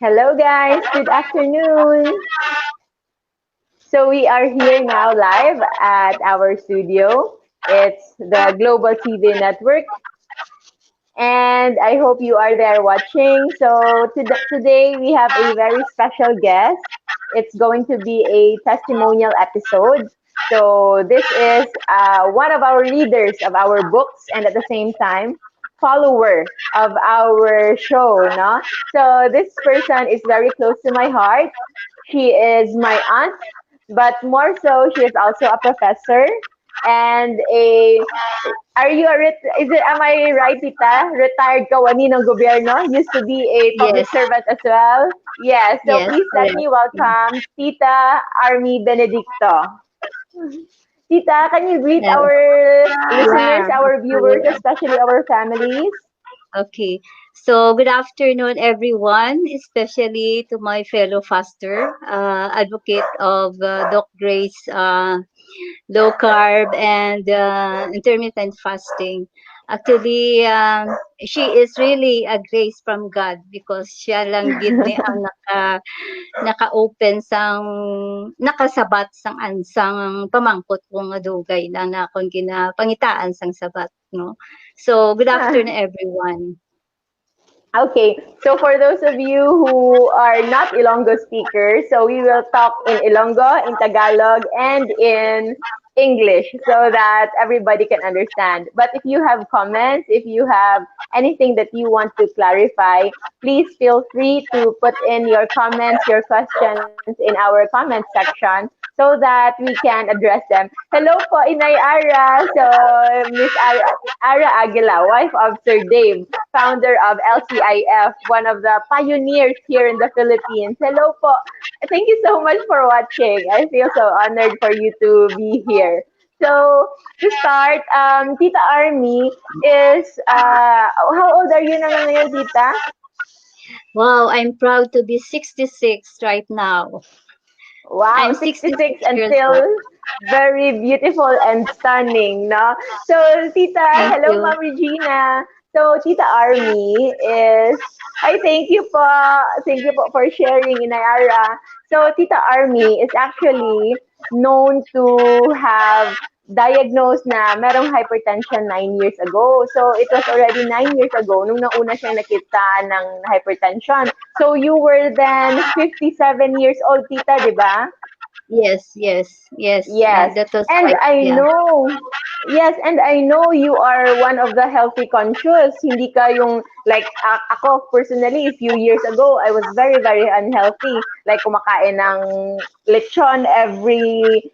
Hello guys, good afternoon. So we are here now live at our studio. It's the Global TV Network, and I hope you are there watching. So today we have a very special guest. It's going to be a testimonial episode. So this is one of our readers of our books, and at the same time, follower of our show. No, so this person is very close to my heart. She is my aunt, but more so, she is also a professor and a am I right, Tita? Retired kawani ng gobyerno, used to be a public Yes, servant as well. Yes, so yes, please let correct. me welcome Tita Army Benedicto. Tita, can you greet Uh, our listeners, yeah, our viewers, okay. especially our families? Okay. So, good afternoon, everyone, especially to my fellow faster, advocate of Doc Grace, low carb and intermittent fasting. Actually, she is really a grace from God because siya lang gid ni ang naka-open nakasabat sang ansang pamangkot ko nga dugay lang na akong ginapangitaan sang sabat, no. So, good afternoon, everyone. Okay, so for those of you who are not Ilonggo speakers, so we will talk in Ilonggo, in Tagalog, and in English so that everybody can understand. But if you have comments, if you have anything that you want to clarify, please feel free to put in your comments, your questions in our comment section so that we can address them. Hello po, Inay Ara. So, Miss Ara Aguila, wife of Sir Dave, founder of LCIF, one of the pioneers here in the Philippines. Hello po. Thank you so much for watching. I feel so honored for you to be here. So, to start, Tita Army is, how old are you na ngayon, Tita? Wow, I'm proud to be 66 right now. Wow, I'm 66 66 and years still old. very beautiful and stunning, no? So, Tita, Thank hello, you. Ma'am Regina. So, Tita Army is, I thank you po for sharing, Inayara. So, Tita Army is actually known to have diagnosed na merong hypertension 9 years ago. So, it was already 9 years ago nung nauna siyang nakita ng hypertension. So, you were then 57 years old, Tita, di ba? Yes, yes, yes. Yes. That was And right. I Yeah. know, yes, and I know you are one of the healthy conscious. Hindi ka yung, like, ako personally, a few years ago, I was very, very unhealthy. Like, kumakain ng lechon every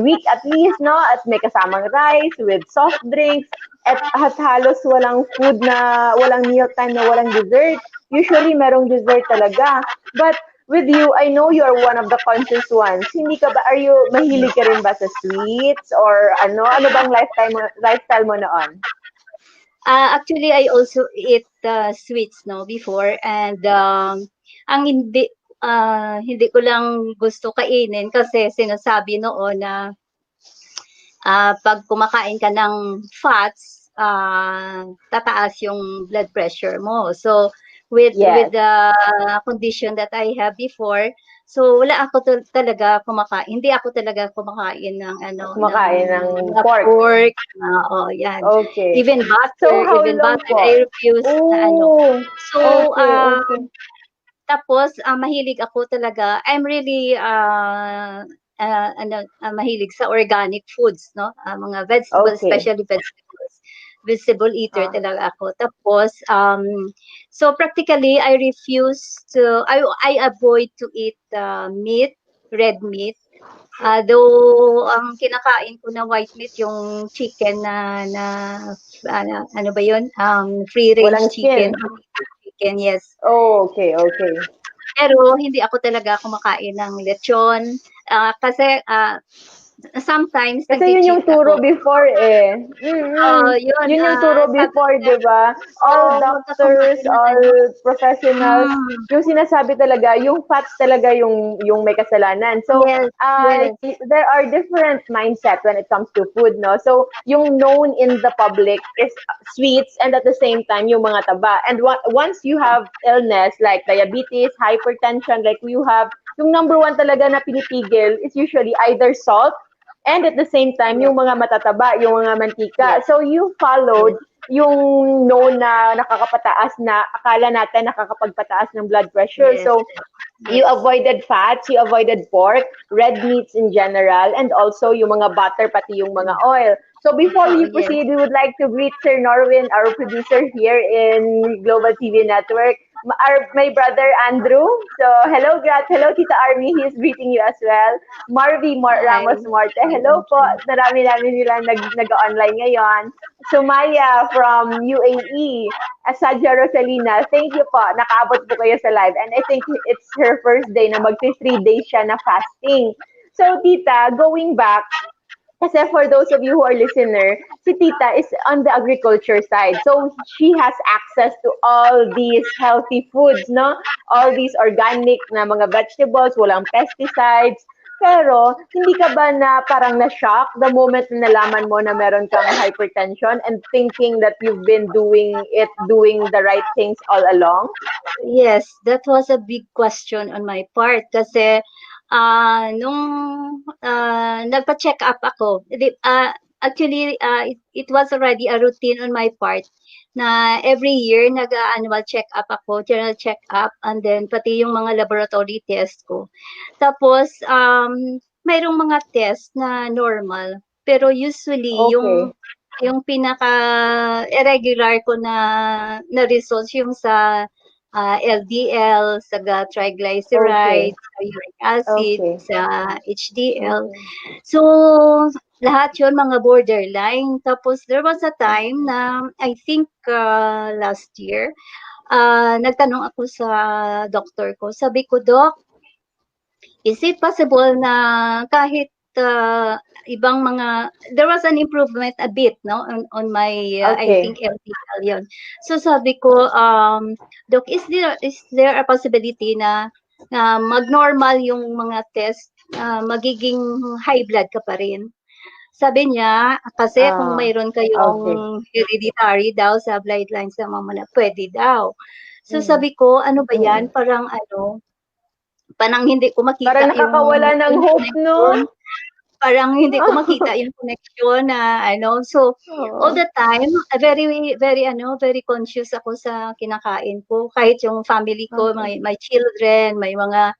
week at least, no? At may kasamang rice with soft drinks. At halos walang food na, walang mealtime na walang dessert. Usually, merong dessert talaga. But with you, I know you are one of the conscious ones. Hindi ka ba, mahilig ka rin ba sa sweets or ano? Ano bang lifestyle mo noon? Actually, I also eat sweets, no, before. And ang hindi ko lang gusto kainin kasi sinasabi noon na pag kumakain ka ng fats, tataas yung blood pressure mo. So, with Yes. the condition that I have before, so wala ako talaga kumakain. Hindi ako talaga kumakain ng ng Kumakain ng mga pork. pork. Oo, yan. Okay. So, how Even long butter po? I refuse na Oh, So, okay, okay. tapos mahilig ako talaga. I'm really mahilig sa organic foods, no? Mga vegetables, Okay. especially vegetables. Vegetable eater Ah, talaga ako. Tapos, so practically, I avoid to eat meat, red meat. Though, ang kinakain ko na white meat, yung chicken ano ba yun? Free range walang chicken. skin. Chicken, yes. Oh, okay, okay. Pero hindi ako talaga kumakain ng lechon, kasi, sometimes Kasi yun yung nag-cheat turo ako. before eh. Yun, Yun yung turo sabi before, nila, di ba? All wag akong doctors, maging all ano, professionals, hmm, yung sinasabi talaga, yung fat talaga yung may kasalanan. So, yes, yes, there are different mindset when it comes to food, no? So, yung known in the public is sweets and at the same time yung mga taba. And once you have illness like diabetes, hypertension, like you have, yung number one talaga na pinipigil is usually either salt and at the same time, yes, yung mga matataba, yung mga mantika. yes, So, you yes, followed yung known na nakakapataas na akala natin nakakapagpataas ng blood pressure. yes, So, you yes, avoided fats, you avoided pork, red meats in general, and also yung mga butter, pati yung mga oil. So before we yes. proceed, we would like to greet Sir Norwin, our producer here in Global TV Network. My brother Andrew. So hello, Grat. Hello, Tita Army. He is greeting you as well. Hi, Ramos Morte. Hello thank po. you. Narami-rami nila nag-online ngayon. Sumaya from UAE. Asadja Rosalina, thank you po. Nakaabot po kayo sa live. And I think it's her first day na magti 3 days siya na fasting. So, Tita, going back, kasi for those of you who are listener, si Tita is on the agriculture side. So, she has access to all these healthy foods, no? All these organic na mga vegetables, walang pesticides. Pero, hindi ka ba na parang na-shock the moment na nalaman mo na meron kang hypertension and thinking that you've been doing the right things all along? Yes, that was a big question on my part kasi nung nagpa-check up ako, actually it was already a routine on my part na every year nag-annual check up ako, general check up, and then pati yung mga laboratory test ko. Tapos mayroong mga test na normal, pero usually Okay. yung pinaka irregular ko na results yung sa LDL, sa Okay. triglycerides, sa uric acid, Okay. sa HDL. Okay. So, lahat yun mga borderline. Tapos, there was a time na, I think last year, nagtanong ako sa doktor ko. Sabi ko, Doc, is it possible na kahit ibang mga there was an improvement a bit no on my I Okay. think LDL yun. So sabi ko Doc, is there a possibility na mag-normal yung mga test, magiging high blood ka pa rin? Sabi niya kasi kung Ah, mayroon okay. kayong hereditary daw sa bloodlines sa mama na pwede daw. So Mm. sabi ko ano ba yan, Mm. parang hindi ko Parang makita nakakawala ng yung hope, no? connection, parang hindi ko makita yung connection na ano. So, all Oo. the time, very, very, very conscious ako sa kinakain ko. Kahit yung family ko, Okay. my children, may mga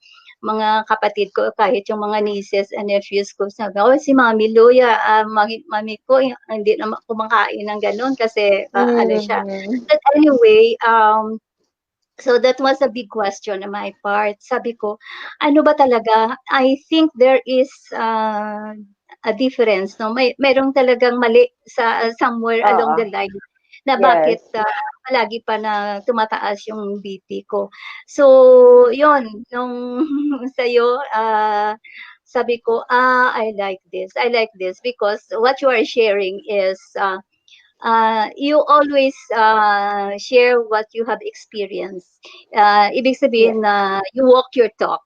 kapatid ko, kahit yung mga nieces and nephews ko, sabi, oh, si Mami Luya, mami ko, hindi naman kumakain ng ganun kasi, ano siya. Mm. But anyway, so that was a big question on my part. Sabi ko, ano ba talaga? I think there is a difference, no? Merong talagang mali sa somewhere along Oo. the line na bakit Yes. palagi pa na tumataas yung BP ko. So, yon nung sa'yo, sabi ko, I like this. I like this because what you are sharing is you always share what you have experienced. Ibig Yeah. sabihin na you walk your talk.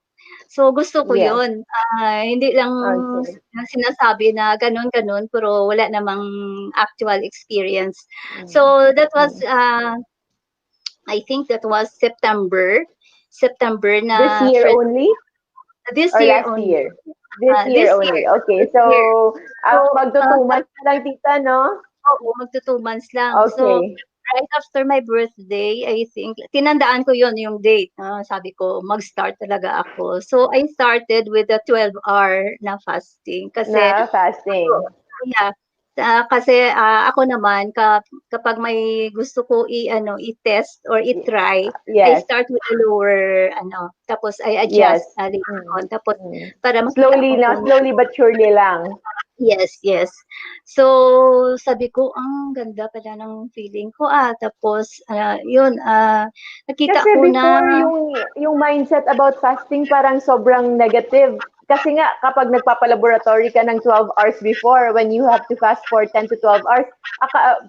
So gusto ko Yes. 'yun. Hindi lang Okay. sinasabi na gano'n-gano'n pero wala namang actual experience. Mm. So that was Mm. I think that was September This na year first only this or year last only. year? This year This year, only. Okay. this year. So, So magto 2 months na lang, tita, no? oo, magto 2 months lang. So, Okay. right after my birthday, I think, tinandaan ko yon yung date. Sabi ko, mag-start talaga ako. So, I started with a 12-hour na fasting. Kasi, Na fasting. yeah, kasi ako naman, kapag may gusto ko i-test or Y- i-try, I Yes. start with a lower, tapos I Yes. adjust later Mm. on. Tapos, Mm. para makita Slowly ko na, kung slowly but surely lang. yes, yes. So, sabi ko, ang ganda pala ng feeling ko, tapos, yun, nakita Kasi ko na, before yung mindset about fasting parang sobrang negative. kasi nga, kapag nagpapalaboratory ka ng 12 hours before, when you have to fast for 10 to 12 hours,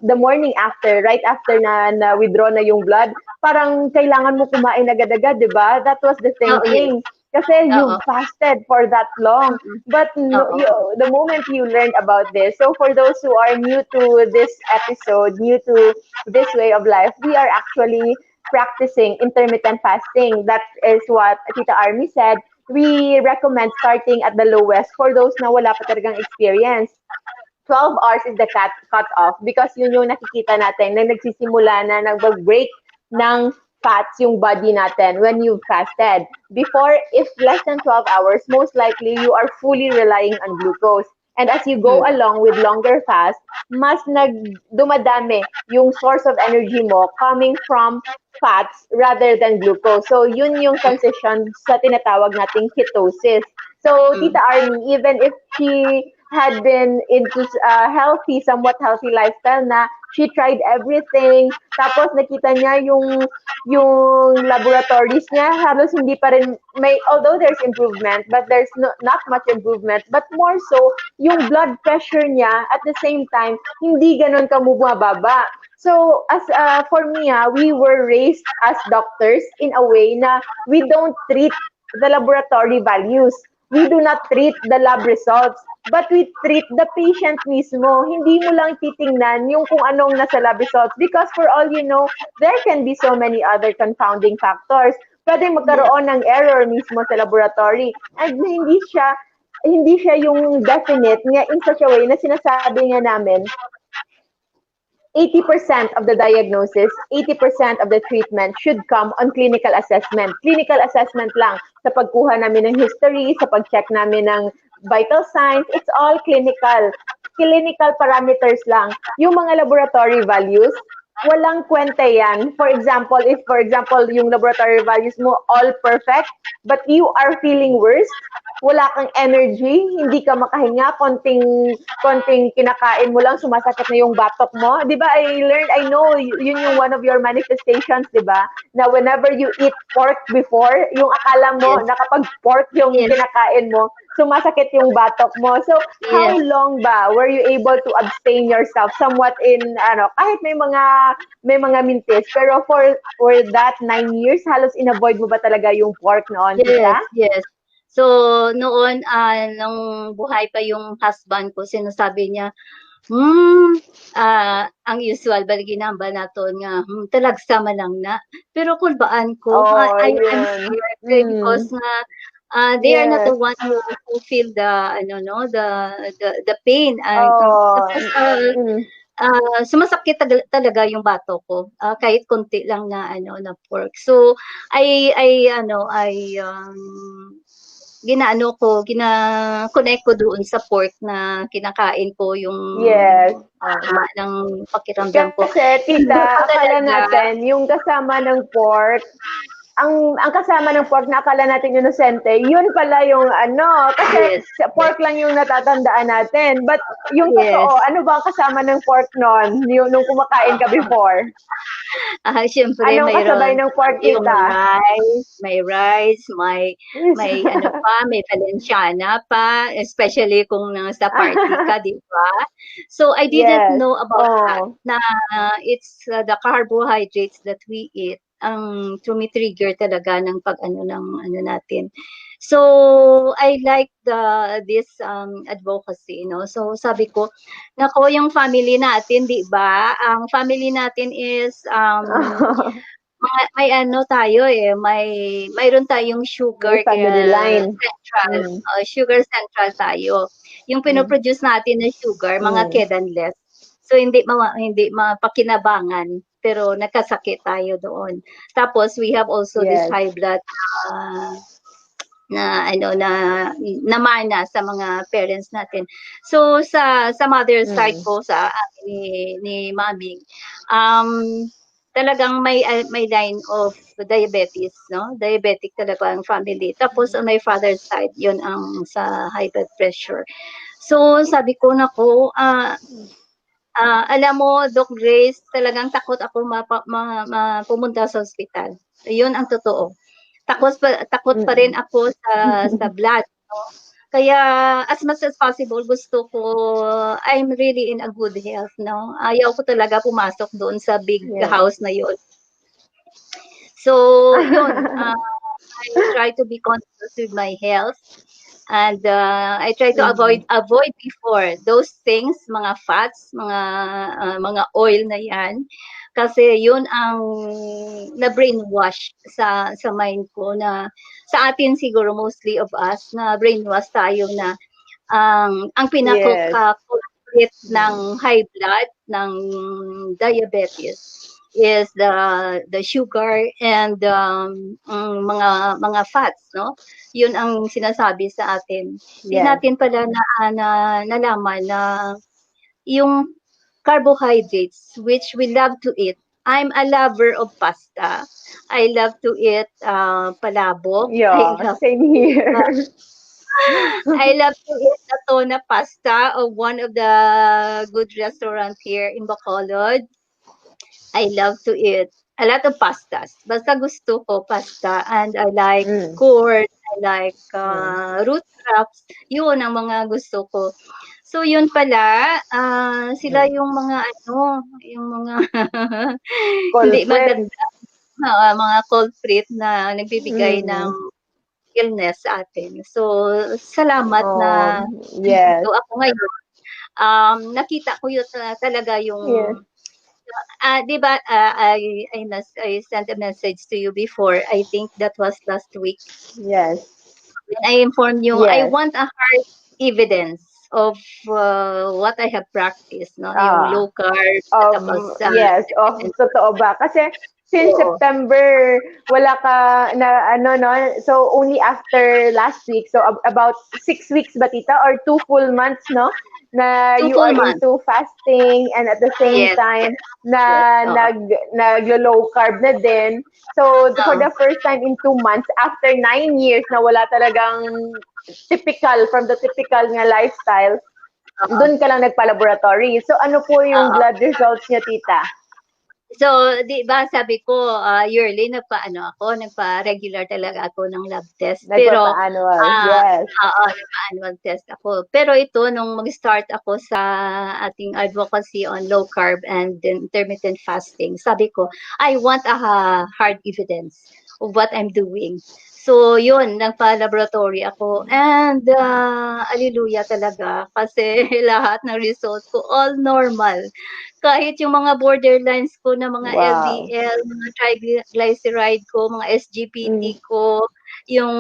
the morning after, right after na withdraw na yung blood, parang kailangan mo kumain agad-agad, di ba? That was the Oo, yes. thinking. Kasi Oo. you fasted for that long. But no, Oo. the moment you learned about this, so for those who are new to this episode, new to this way of life, we are actually practicing intermittent fasting. That is what Tita Army said. We recommend starting at the lowest for those na wala pa talagang experience. 12 hours is the cut off because yun yung nakikita natin na nagsisimula na nag-break ng fats yung body natin when you fasted. Before, if less than 12 hours, most likely you are fully relying on glucose. And as you go along with longer fast, mas dumadami yung source of energy mo coming from fats rather than glucose. So, yun yung transition sa tinatawag nating ketosis. So, Tita Army, even if she had been into healthy, somewhat healthy lifestyle na she tried everything, tapos nakita niya yung laboratories niya, halos hindi pa rin, although there's improvement, but there's not much improvement, but more so, yung blood pressure niya, at the same time, hindi ganun kamubaba. So, as for me, we were raised as doctors in a way na we don't treat the laboratory values. We do not treat the lab results, but we treat the patient mismo. Hindi mo lang titingnan yung kung anong nasa lab results because for all you know, there can be so many other confounding factors. Pwede magkaroon ng error mismo sa laboratory and hindi siya yung definite nga in such a way na sinasabi nga namin 80% of the diagnosis, 80% of the treatment should come on clinical assessment. Clinical assessment lang sa pagkuha namin ng history, sa pag-check namin ng vital signs, it's all clinical. Clinical parameters lang. Yung mga laboratory values, walang kwenta yan. For example, if yung laboratory values mo all perfect, but you are feeling worse, wala kang energy, hindi ka makahinga, konting kinakain mo lang, sumasakit na yung batok mo. Di ba, I know, yun yung one of your manifestations, di ba? Na whenever you eat pork before, yung akala mo, na kapag pork yung kinakain mo, sumasakit yung batok mo. So, how long ba were you able to abstain yourself somewhat in, kahit may mga mintis, pero for that 9 years, halos in-avoid mo ba talaga yung pork noon, tita? Yes. So, noon, nung buhay pa yung husband ko, sinasabi niya, ang usual, ginamba naton nga, talagsama lang na. Pero kulbaan ko, I'm scared because nga, they are not the one who feel the pain. Sumasakit talaga yung bato ko, kahit konti lang na na pork. So I gina-connect ko doon sa pork na kinakain ko yung ng pakiramdam ko. Kasi tita, akala natin yung kasama ng pork, ang kasama ng pork na akala natin inosente, yun pala yung kasi pork lang yung natatandaan natin. But yung totoo, ano ba ang kasama ng pork noon, nung kumakain ka before? Siyempre, anong kasabay ng pork, tita? May rice, may may Valenciana pa, especially kung nasa party ka, di ba? So, I didn't know about that, na it's the carbohydrates that we eat ang trigger talaga ng natin. So I like this advocacy, so sabi ko, nako, yung family natin, di ba, ang family natin is may tayo mayroon tayong sugar line. Central, sugar central tayo. Yung pinoproduce natin na sugar, mga kedanless. So hindi mapakinabangan, pero nagkasakit tayo doon. Tapos we have also this high blood na namana sa mga parents natin. So sa mother side ko, sa ni Mami, talagang may line of diabetes, diabetic talaga ang family. Tapos on my father's side, yun ang sa high blood pressure. So sabi ko, nako, alam mo, Doc Grace, talagang takot ako pumunta sa ospital. Yun ang totoo. Takot pa rin ako sa blood. Kaya as much as possible gusto ko I'm really in a good health, no. Ayaw ko talaga pumasok doon sa big Yes. house na 'yon. So, 'yun, I try to be conscious with my health and I try to Mhm. avoid before those things, mga fats, mga oil na 'yan. Kasi 'yun ang na-brainwash sa mind ko na sa atin siguro mostly of us na brainwash tayo na ang Yes. culprit ng Mm. high blood, ng diabetes is the sugar and mga fats, no? Yun ang sinasabi sa atin. Di Yes. natin pala nalaman na yung carbohydrates which we love to eat. I'm a lover of pasta. I love to eat palabok. Yeah, same here. I love to eat the tuna pasta of one of the good restaurant here in Bacolod. I love to eat a lot of pastas. Basta gusto ko pasta and I like Mm. curd, I like Mm. root crops. Yun ang mga gusto ko. So yun pala, sila Mm. yung mga ano, yung mga hindi Culprit. maganda, mga culprit na nagbibigay ng Mm. illness sa atin. So salamat na Yes. nandito ako ngayon. Nakita ko yun talaga yung Yes. 'di ba, I sent a message to you before. I think that was last week. Yes. When I informed you, I Yes. want a hard evidence of what I have practiced, no? Yung Ah. low carb, tapos Yes, totoo ba? Kasi since oo, September, wala ka na ano, no? So, only after last week. So, about 6 weeks ba, tita? Or 2 full months, no? Na two you full are months. into fasting and at the same Yes, time yes, na oo. naglo-low carb na din. So, for Oo, the first time in 2 months, after 9 years na wala talagang from the typical nga lifestyle, oo, doon ka lang nagpa-laboratory. So, ano po yung oo. blood results niyo, tita? So, 'di ba sabi ko, yearly nagpa-regular talaga ako ng lab test. Pero, Nagpapa-annual. Yes. oo, nagpa-annual test ako. Pero ito nung mag-start ako sa ating advocacy on low carb and intermittent fasting, sabi ko, I want a hard evidence of what I'm doing. So, yun, nagpa-laboratory ako and hallelujah talaga kasi lahat ng result ko all normal. Kahit yung mga borderlines ko na mga Wow. LDL, mga triglyceride ko, mga Mm. SGPT ko, yung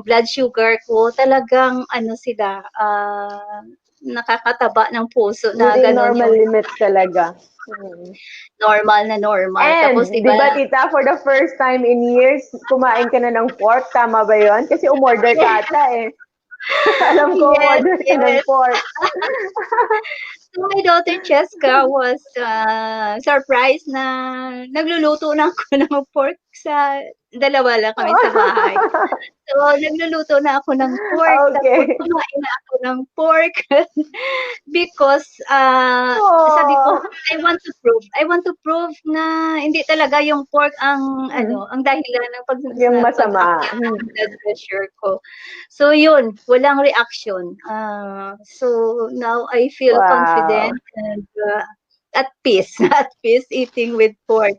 blood sugar ko, talagang ano sila, nakakataba ng puso na Within gano'n normal yung limits talaga. Mm. normal na normal. Tapos And, 'di di ba ba, tita, for the first time in years, kumain ka na ng pork. Tama ba yon? Kasi umorder ka ata eh. Alam ko, yes, umorder ka ng yes. pork. So my daughter Cheska was surprised na nagluluto na ako ng pork sa dalawa lang kami sa bahay. So, nagluluto na ako ng pork, tapos Okay. kumain na ako ng pork because, sabi ko, Oh. I want to prove na hindi talaga yung pork ang Mm. ano, ang dahilan ng Yung masama. pag-akyat ng blood pressure ko. So yun, walang reaction. So now I feel Wow. confident and at peace, at peace eating with pork.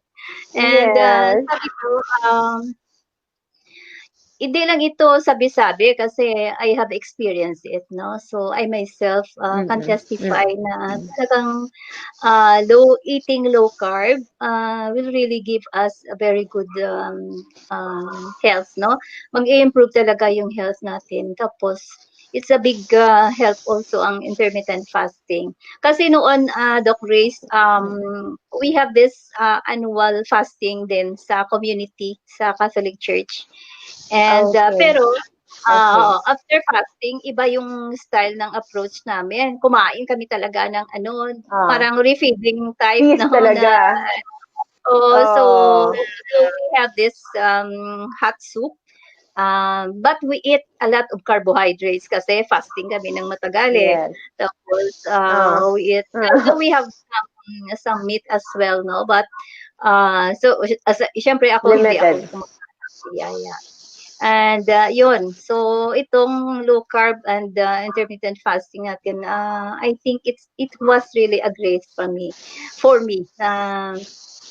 And Yes. sabi ko, hindi lang ito sabi-sabi kasi I have experienced it, no? So I myself can Mm-mm. testify na Mm-mm. talagang eating low carb will really give us a very good health, no? Mag-i-improve talaga yung health natin. Tapos it's a big help also ang intermittent fasting. Kasi noon, Doc Grace, we have this annual fasting din sa community, sa Catholic Church. And Okay. pero Okay. after fasting, iba yung style ng approach namin. Kumain kami talaga ng ano, Ah. parang refeeding type Peace 'no, na talaga. so Oh. we have this hot soup. But we eat a lot of carbohydrates kasi fasting kami ng matagal eh. Yes. Tapos Ah. we eat, although we have some meat as well, no? But so siyempre ako hindi ako Limited. kumakain. Yeah, yeah. And yun, so itong low carb and intermittent fasting natin, I think it was really a grace for me.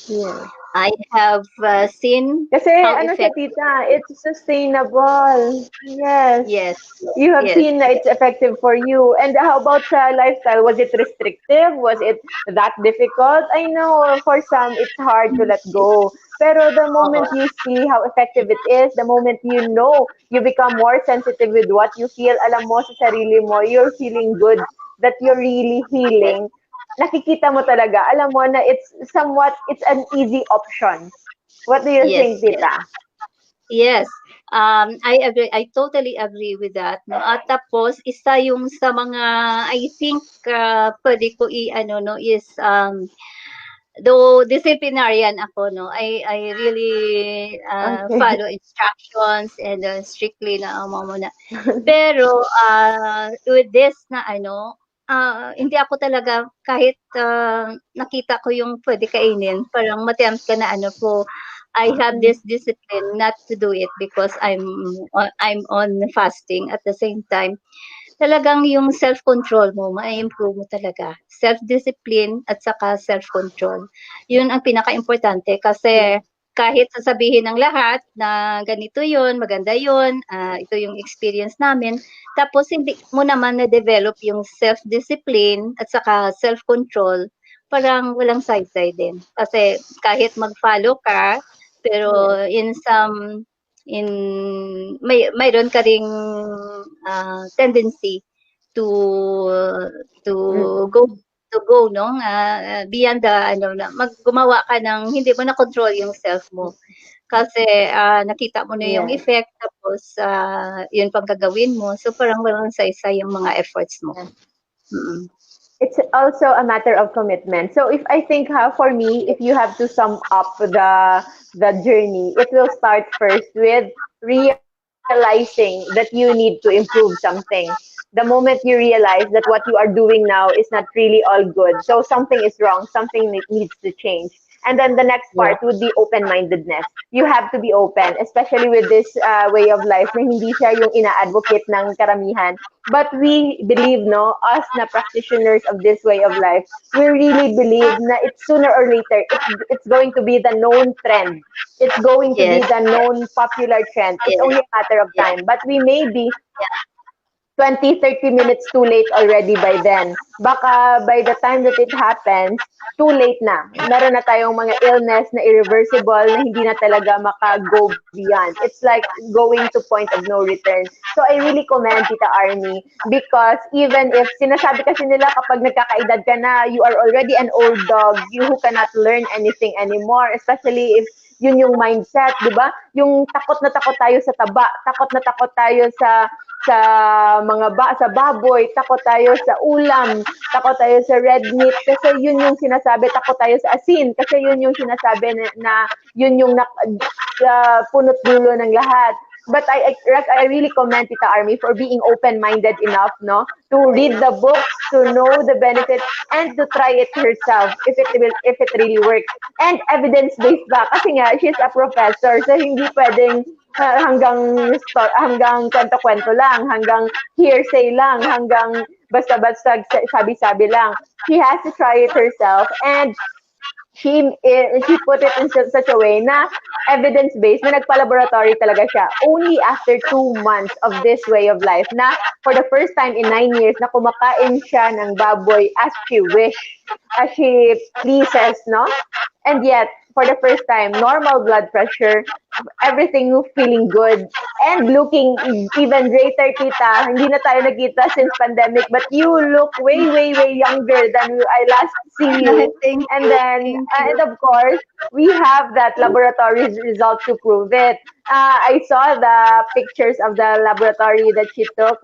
Yes. I have seen Kasi how ano siya, effective. tita, it's sustainable. Yes. Yes, You have yes. seen that it's effective for you. And how about sa lifestyle? Was it restrictive? Was it that difficult? I know for some, it's hard to let go. Pero the Oo. moment you see how effective it is, the moment you know, you become more sensitive with what you feel, alam mo sa sarili mo, you're feeling good, that you're really Yes, healing, nakikita mo talaga, alam mo na it's an easy option. What do you yes, think, yes. tita? Yes. I agree. I totally agree with that. No? At tapos, isa yung sa mga, I think, pwede ko i-ano, no, is, though disciplinarian ako, no, I really Okay. follow instructions and strictly na muna. Pero with this na ano, hindi ako talaga kahit nakita ko yung pwede kainin, parang ma-tempt ka na ano po, I have this discipline not to do it because I'm on fasting at the same time. Talagang yung self-control mo, ma-improve mo talaga. Self-discipline at saka self-control. Yun ang pinaka-importante Yeah. kasi kahit sasabihin ng lahat na ganito yun, maganda yun, ito yung experience namin, tapos hindi mo naman na-develop yung self-discipline at saka self-control, parang walang saysay din. Kasi kahit mag-follow ka, pero Yes. in mayroon ka ring tendency to to Mm. go no beyond the ano na gumawa ka ng hindi mo na control yung self mo kasi nakita mo na yung Yes. effect tapos yun pang gagawin mo so parang walang saysay yung mga efforts mo. Yes. Mm. It's also a matter of commitment. So if I think for me, if you have to sum up the journey, it will start first with realizing that you need to improve something. The moment you realize that what you are doing now is not really all good, so something is wrong, something needs to change. And then the next Yeah. part would be open-mindedness. You have to be open, especially with this way of life na hindi siya yung ina-advocate ng karamihan. But we believe, no, us na practitioners of this way of life, we really believe na it's sooner or later, it's going to be the known trend. It's going to Yes. be the known popular trend. It's Yes. only a matter of Yes. time. But we may be Yeah. 20, 30 minutes too late already by then. Baka by the time that it happens, too late na. Meron na tayong mga illness na irreversible na hindi na talaga maka-go beyond. It's like going to point of no return. So I really commend Tita Army because even if sinasabi kasi nila kapag nagkakaedad ka na, you are already an old dog, you who cannot learn anything anymore, especially if yun yung mindset, di ba? Yung takot na takot tayo sa taba, takot na takot tayo sa sa baboy, takot tayo sa ulam, takot tayo sa red meat kasi yun yung sinasabi, takot tayo sa asin kasi yun yung sinasabi na yun yung punot dulo ng lahat. But I really commend Tita Army for being open-minded enough, no, to read the books, to know the benefits, and to try it herself if it really works. And evidence-based ba? Kasi nga, she's a professor, so hindi pwedeng hanggang kwento-kwento lang, hanggang hearsay lang, hanggang basta-basta sabi-sabi lang. She has to try it herself, and she put it in such a way na evidence-based, na nagpa-laboratory talaga siya. Only after 2 months of this way of life na for the first time in 9 years na kumakain siya ng baboy as she wish, as she pleases, no? And yet, for the first time, normal blood pressure, everything feeling good, and looking even greater, tita. Hindi na tayo nagkita since pandemic, but you look way, way, way younger than I last see you. Thank And you. then, Thank and you. of course, we have that laboratory results to prove it. I saw the pictures of the laboratory that she took.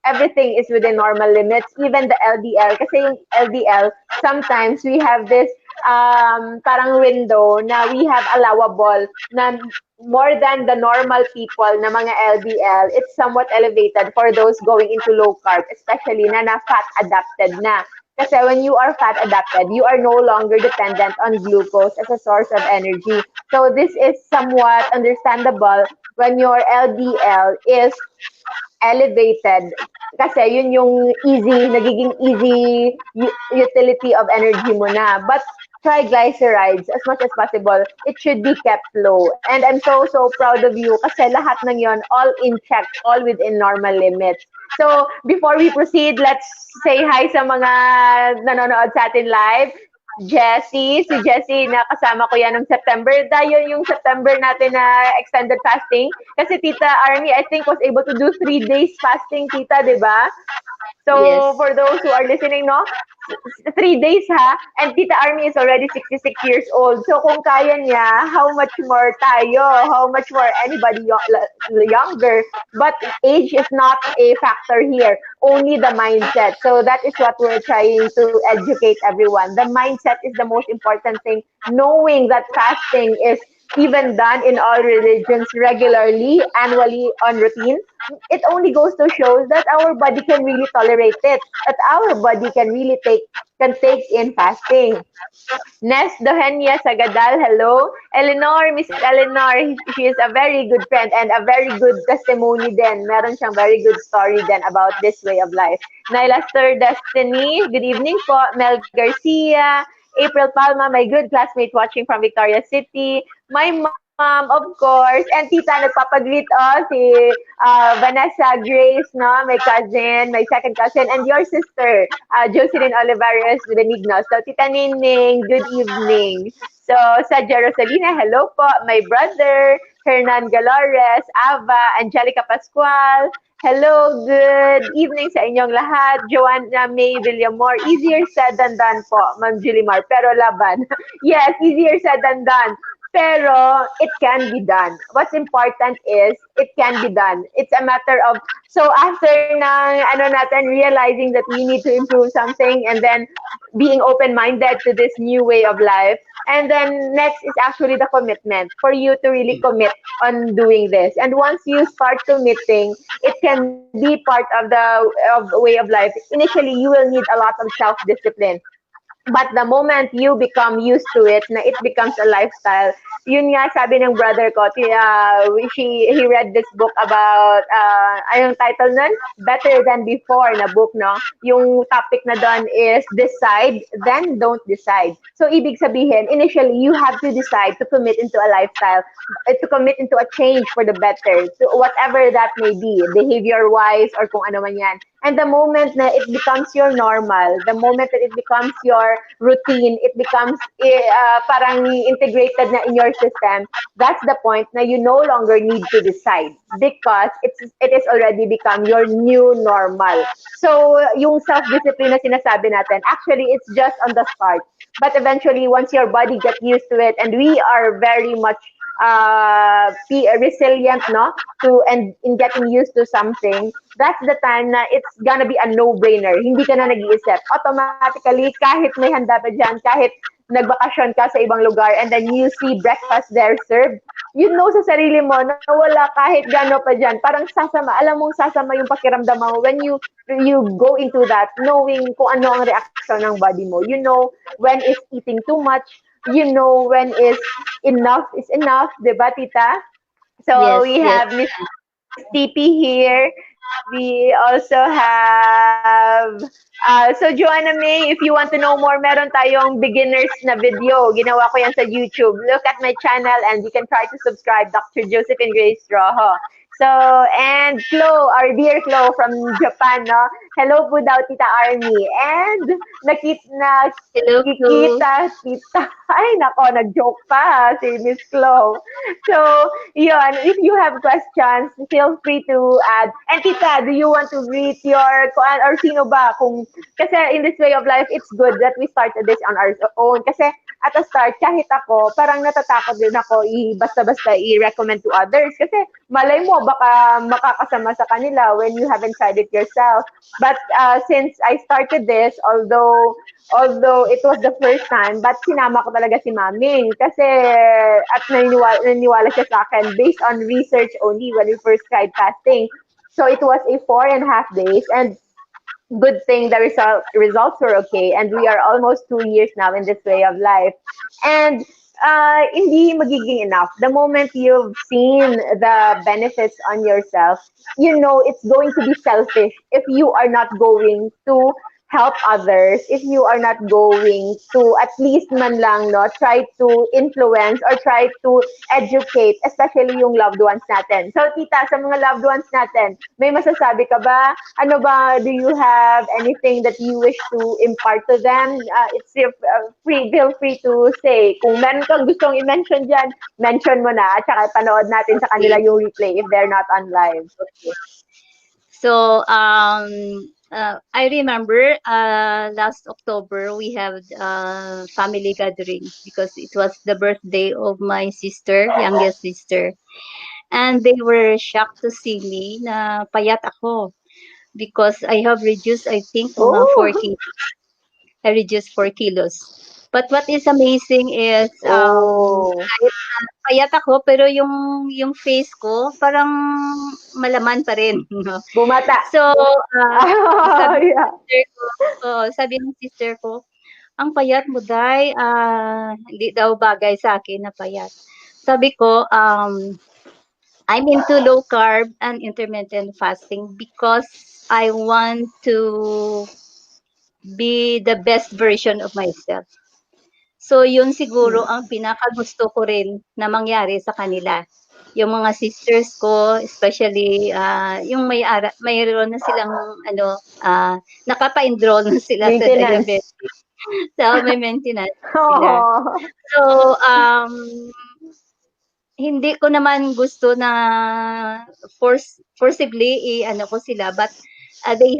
Everything is within normal limits, even the LDL. Kasi yung LDL, sometimes we have this parang window na we have allowable na more than the normal people na mga LDL, it's somewhat elevated for those going into low carb, especially na fat adapted na. Kasi when you are fat adapted, you are no longer dependent on glucose as a source of energy. So this is somewhat understandable when your LDL is elevated kasi yun yung easy, nagiging easy utility of energy mo na. But triglycerides, as much as possible, it should be kept low. And I'm so proud of you kasi lahat ng yon all in check, all within normal limits. So, before we proceed, let's say hi sa mga nanonood sa atin live. Jessie, si Jessie na kasama ko yan ng September. Dahil yung September natin na extended fasting. Kasi Tita Army, I think, was able to do 3 days fasting, Tita, di ba? So, Yes. for those who are listening, no? 3 days, ha? And Tita Army is already 66 years old. So, kung kaya niya, how much more tayo? How much more anybody younger? But age is not a factor here. Only the mindset. So, that is what we're trying to educate everyone. The mindset is the most important thing. Knowing that fasting is even done in all religions regularly, annually, on routine, it only goes to show that our body can really tolerate it, that our body can really take in fasting. Nes Dohenya Sagadal, hello. Eleanor, Miss Eleanor, she is a very good friend and a very good testimony din. Meron siyang very good story din about this way of life. Nylaster Destiny, good evening po. Mel Garcia, April Palma, my good classmate watching from Victoria City. My mom, of course. And tita, nagpapagreet si Vanessa Grace, no? My cousin, my second cousin, and your sister, Jocelyn Olivares Benigno. So, Tita Nining, good evening. So, Sadja Rosalina, hello po. My brother, Hernan Galores, Ava, Angelica Pascual. Hello, good evening sa inyong lahat. Joanna May Villamor, easier said than done po, Ma'am Julie Mar, pero laban. Yes, easier said than done. Pero it can be done. What's important is it can be done. It's a matter of, so after ng natin realizing that we need to improve something and then being open-minded to this new way of life. And then next is actually the commitment for you to really commit on doing this. And once you start committing, it can be part of the way of life. Initially, you will need a lot of self-discipline. But the moment you become used to it, na it becomes a lifestyle, yun nga sabi ng brother ko, he read this book about, anong title nun? Better Than Before na book, no? Yung topic na doon is decide, then don't decide. So, ibig sabihin, initially, you have to decide to commit into a lifestyle, to commit into a change for the better, to whatever that may be, behavior-wise or kung ano man yan. And the moment na it becomes your normal, the moment that it becomes your routine, it becomes parang integrated na in your system, that's the point na you no longer need to decide because it is already become your new normal. So, yung self-discipline na sinasabi natin, actually, it's just on the start. But eventually, once your body gets used to it, and we are very much resilient, no, to and in getting used to something, that's the time na it's gonna be a no-brainer. Hindi ka na nag-iisip. Automatically, kahit may handa pa dyan, kahit nagbakasyon ka sa ibang lugar and then you see breakfast there served, you know sa sarili mo na wala kahit gano pa dyan. Parang sasama, alam mong sasama yung pakiramdam mo when you go into that, knowing kung ano ang reaction ng body mo. You know when is eating too much, you know when is enough, diba, tita? So Yes, we yes. have Miss TP here. We also have, so Joanna May, if you want to know more, meron tayong beginners na video. Ginawa ko yan sa YouTube. Look at my channel and you can try to subscribe, Dr. Josephine Grace Rojo. So, and Chloe, our dear Chloe from Japan, no? Hello po daw, Tita Army. And Hello, Flo. tita. Ay, nako, nag-joke pa si Miss Chloe. So, yun, if you have questions, feel free to add. And Tita, do you want to greet your, or sino ba? Kasi in this way of life, it's good that we started this on our own. Kasi at the start, kahit ako, parang natatakot din ako basta-basta i-recommend to others. Kasi malay mo, baka makakasama sa kanila when you haven't tried it yourself. But since I started this, although it was the first time, but sinama ko talaga si Maming kasi at naniniwala siya sa akin based on research only when we first tried fasting. So it was a 4.5 days and good thing the results were okay, and we are almost 2 years now in this way of life. And hindi magiging enough. The moment you've seen the benefits on yourself, you know it's going to be selfish if you are not going to help others, if you are not going to at least man lang no try to influence or try to educate, especially yung loved ones natin. So tita, sa mga loved ones natin, may masasabi ka ba? Ano ba, do you have anything that you wish to impart to them? It's free, feel free to say. Kung meron kang gustong i-mention dyan, mention mo na at saka panood natin sa kanila Okay. yung replay if they're not on live. Okay. So, I remember last October we have family gathering because it was the birthday of my sister, youngest sister. And they were shocked to see me na payat ako because I have reduced, I think, mga 4 Oh! kilos. I reduced 4 kilos. But what is amazing is, Oh! kahit payat ako, pero yung face ko parang malaman pa rin, 'no. Bumata! So, sabi ng Yeah. sister ko, oo, sabi ng sister ko, "Ang payat mo, Day, hindi daw bagay sa akin na payat." Sabi ko, I'm into low carb and intermittent fasting because I want to be the best version of myself. So, yun siguro Mm. ang pinakagusto ko rin na mangyari sa kanila. Yung mga sisters ko, especially, yung mayroon na silang ano, nakapa-enroll na sila sa Maintenance. diabetes. So, may maintenance na sila. Oh. So, hindi ko naman gusto na forcibly i-ano ko sila, but they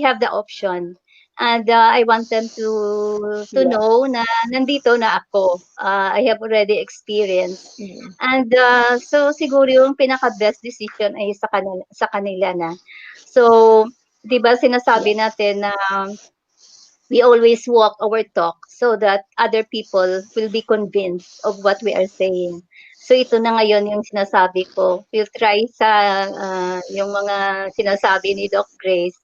have the option. And I want them to Yeah. know na nandito na ako. I have already experienced. Mm. And so siguro yung pinaka best decision ay sa kanila na. So, 'di ba Yeah. sinasabi natin na we always walk our talk so that other people will be convinced of what we are saying. So ito na ngayon yung sinasabi ko. We'll try sa yung mga sinasabi ni Doc Grace.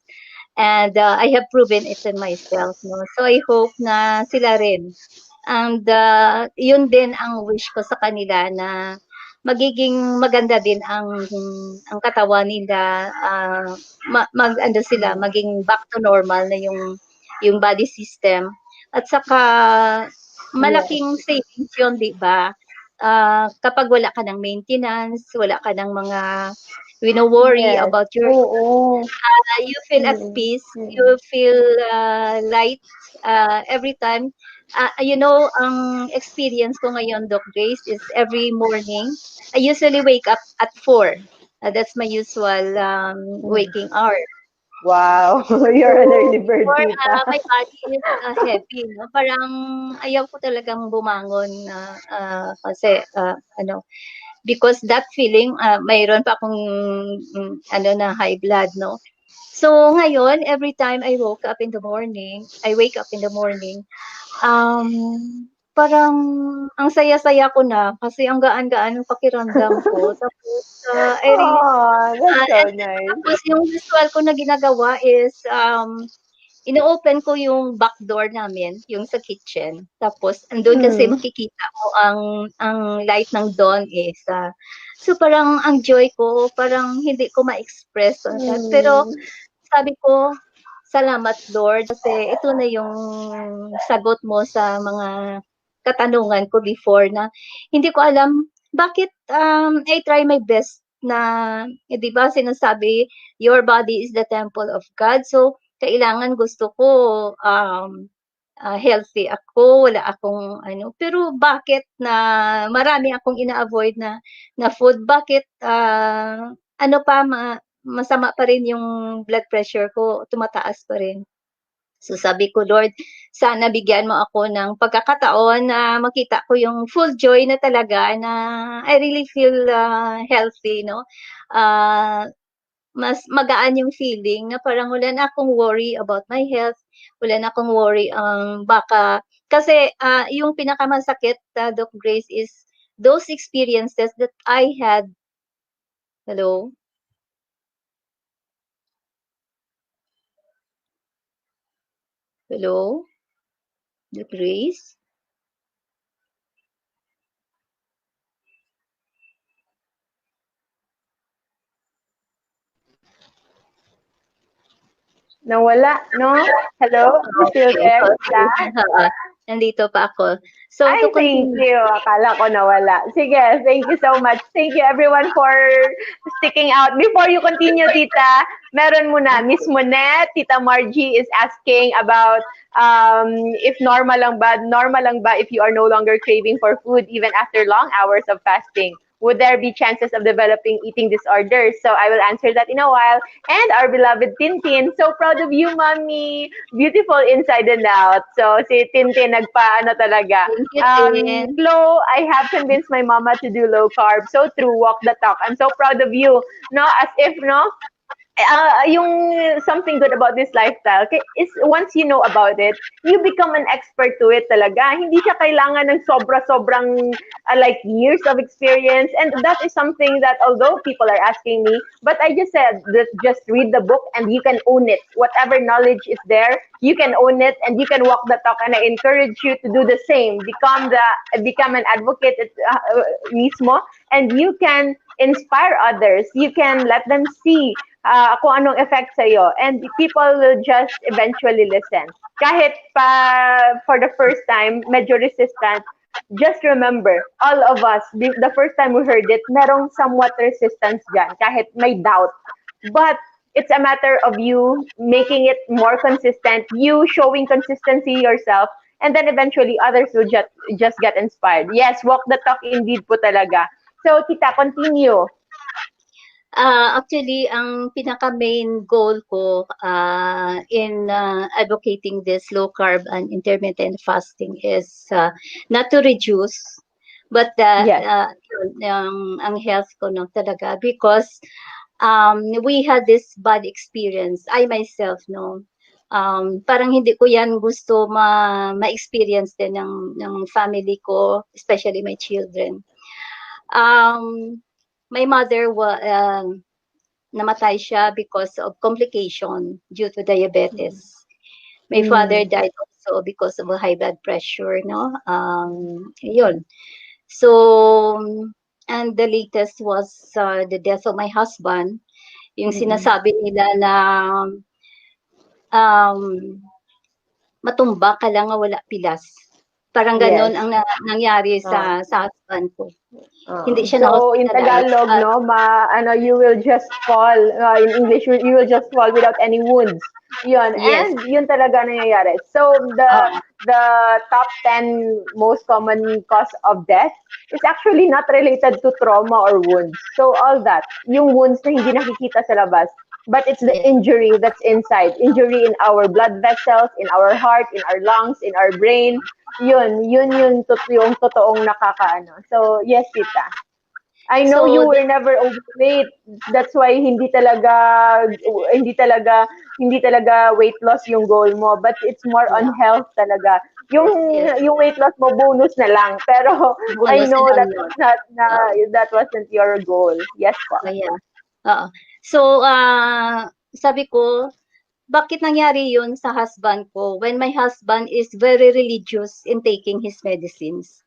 And I have proven it in myself. No? So I hope na sila rin. And yun din ang wish ko sa kanila na magiging maganda din ang katawan nila, mag-ano sila, Mm. maging back to normal na yung body system. At saka malaking Yes. savings yun, 'di ba? Kapag wala ka ng maintenance, wala ka ng mga wino-worry Yes. about your Oo. you feel at Mm. peace, you Mm. feel light every time. Ang experience ko ngayon, Doc Grace, is every morning, I usually wake up at 4. That's my usual Mm. waking hour. Wow. So, You're an early bird, before tita. my body is heavy, no? Parang ayaw ko talagang bumangon kasi because that feeling, mayroon pa akong ano na high blood, no? So ngayon, every time I wake up in the morning, um, parang ang saya-saya ko na kasi ang gaan-gaan ng pakiramdam ko. Tapos, I really, Oh, that's so and nice. tapos yung usual ko na ginagawa is, ino-open ko yung back door namin, yung sa kitchen. Tapos andun kasi Mm. makikita mo ang light ng dawn is, so parang ang joy ko, parang hindi ko ma-express on that. Pero Mm. sabi ko, "Salamat Lord kasi ito na yung sagot mo sa mga katanungan ko before na hindi ko alam bakit, I try my best na 'di ba sinasabi, your body is the temple of God. So, kailangan gusto ko, healthy ako, wala akong ano, pero bakit na marami akong ina-avoid na food, bakit, ano pa masama pa rin yung blood pressure ko, tumataas pa rin. So sabi ko, Lord, sana bigyan mo ako ng pagkakataon na makita ko yung full joy na talaga na I really feel healthy, no? Ah, mas magaan yung feeling na parang wala na akong worry about my health, wala na akong worry baka kasi yung pinakamasakit, Doc Grace, is those experiences that I had. Hello? Hello, the Grace. Nawala, no? Hello? Are you still Okay, there, Tita? sorry. Oo, nandito pa ako. So, to Ay, thank continue. you. Akala ko nawala. Sige, thank you so much. Thank you everyone for sticking out. Before you continue, Tita, meron muna. Miss Monette, Tita Margie is asking about if normal lang ba if you are no longer craving for food even after long hours of fasting? Would there be chances of developing eating disorders? So I will answer that in a while. And our beloved Tintin, so proud of you, mommy. Beautiful inside and out. So si Tintin nagpaano talaga. Thank you, Tin. Flo, I have convinced my mama to do low carb. So true, walk the talk. I'm so proud of you. No, as if no, yung something good about this lifestyle is once you know about it, you become an expert to it talaga. Hindi siya kailangan ng sobra-sobrang like years of experience. And that is something that although people are asking me, but I just said that just read the book and you can own it. Whatever knowledge is there, you can own it and you can walk the talk. And I encourage you to do the same. Become an advocate mismo, and you can inspire others. You can let them see kung anong effect sa'yo. And people will just eventually listen. Kahit pa for the first time, medyo resistant, just remember, all of us, the first time we heard it, merong somewhat resistance dyan, kahit may doubt. But it's a matter of you making it more consistent, you showing consistency yourself, and then eventually others will just get inspired. Yes, walk the talk indeed po talaga. So, Tita, continue. Actually, ang pinaka-main goal ko in advocating this low carb and intermittent fasting is not to reduce, but Yes. ang health ko no talaga because we had this bad experience. I myself, no, parang hindi ko yan gusto ma-experience din ng family ko, especially my children. My mother namatay siya because of complication due to diabetes. My father died also because of a high blood pressure, no? Yun. So, and the latest was the death of my husband. Yung sinasabi nila na um, matumba ka lang wala pilas. Parang ganon Yes. ang nangyari Uh, sa husband ko. Hindi siya so in na-hospitalize. Tagalog, no, you will just fall. In English, you will just fall without any wounds. Yun. Yes. And yun talaga nangyayari. So Oo. the top 10 most common cause of death is actually not related to trauma or wounds. So all that, yung wounds na hindi nakikita sa labas, but it's the Yes. injury that's inside. Injury in our blood vessels, in our heart, in our lungs, in our brain. Yun yung totoong nakakaano. So, yes, Tita. I know you So, were never overweight. That's why hindi talaga weight loss yung goal mo, but it's more on yeah. health talaga. Yes. Yung weight loss mo bonus na lang. Pero I Bonus na know lang that yun. that wasn't your goal. Yes po. Yeah. Oo. So, sabi ko, bakit nangyari yun sa husband ko when my husband is very religious in taking his medicines?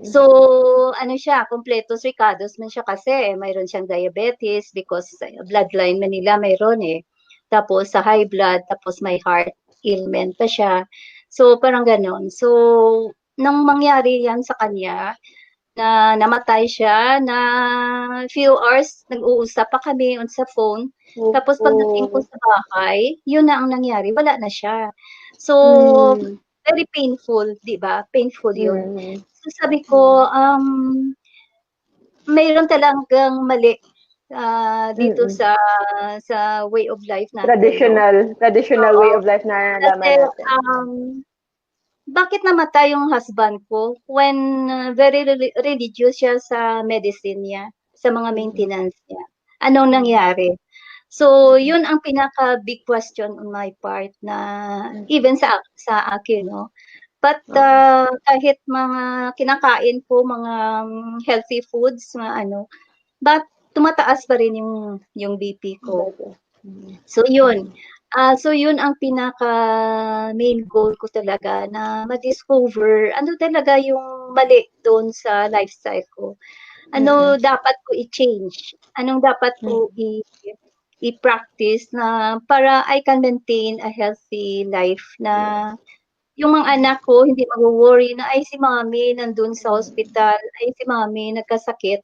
So, ano siya, completos ricados man siya kasi mayroon siyang diabetes because bloodline man nila mayroon eh. Tapos sa high blood, tapos may heart ailment pa siya. So, parang ganon. So, nang mangyari yan sa kanya, na namatay siya na few hours nag-uusap pa kami on sa phone. Tapos pagdating ko sa bahay, yun na ang nangyari, wala na siya. So, very painful, 'di ba? Painful yun. So sabi ko, mayroon talagang mali dito sa way of life natin, no? Traditional way Oo. of life na Kasi nalaman natin. bakit namatay yung husband ko when very religious siya sa medicine niya, sa mga maintenance niya? Anong nangyari? So, yun ang pinaka big question on my part na even sa akin, no? But kahit mga kinakain ko mga healthy foods, mga ano, but tumataas pa rin yung BP ko. So, yun. So yun ang pinaka main goal ko talaga na ma-discover ano talaga yung mali doon sa lifestyle ko. Ano Mm-mm. dapat ko i-change? Anong dapat ko Mm-mm. i-practice na para I can maintain a healthy life na Yes. yung mga anak ko hindi magwo-worry na, "Ay, si mommy nandun sa Mm. hospital. Ay, si mommy nagkasakit."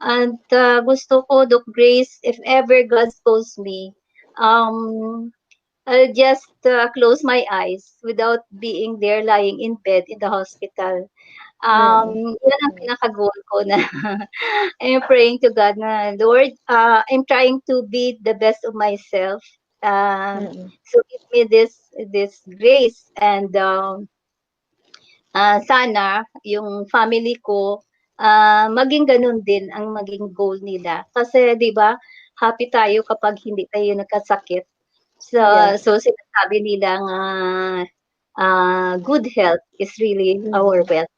And, gusto ko, Doc Grace, if ever God calls me, um, I'll just, close my eyes without being there lying in bed in the hospital. Mm. Yun ang pinaka-goal ko na I'm praying to God na, "Lord, I'm trying to be the best of myself. Mm. So give me this grace and, sana yung family ko, maging gano'n din ang maging goal nila. Kasi 'di ba, happy tayo kapag hindi tayo nagkasakit. So Yes. so sinasabi nila nga, good health is really our Mm. wealth.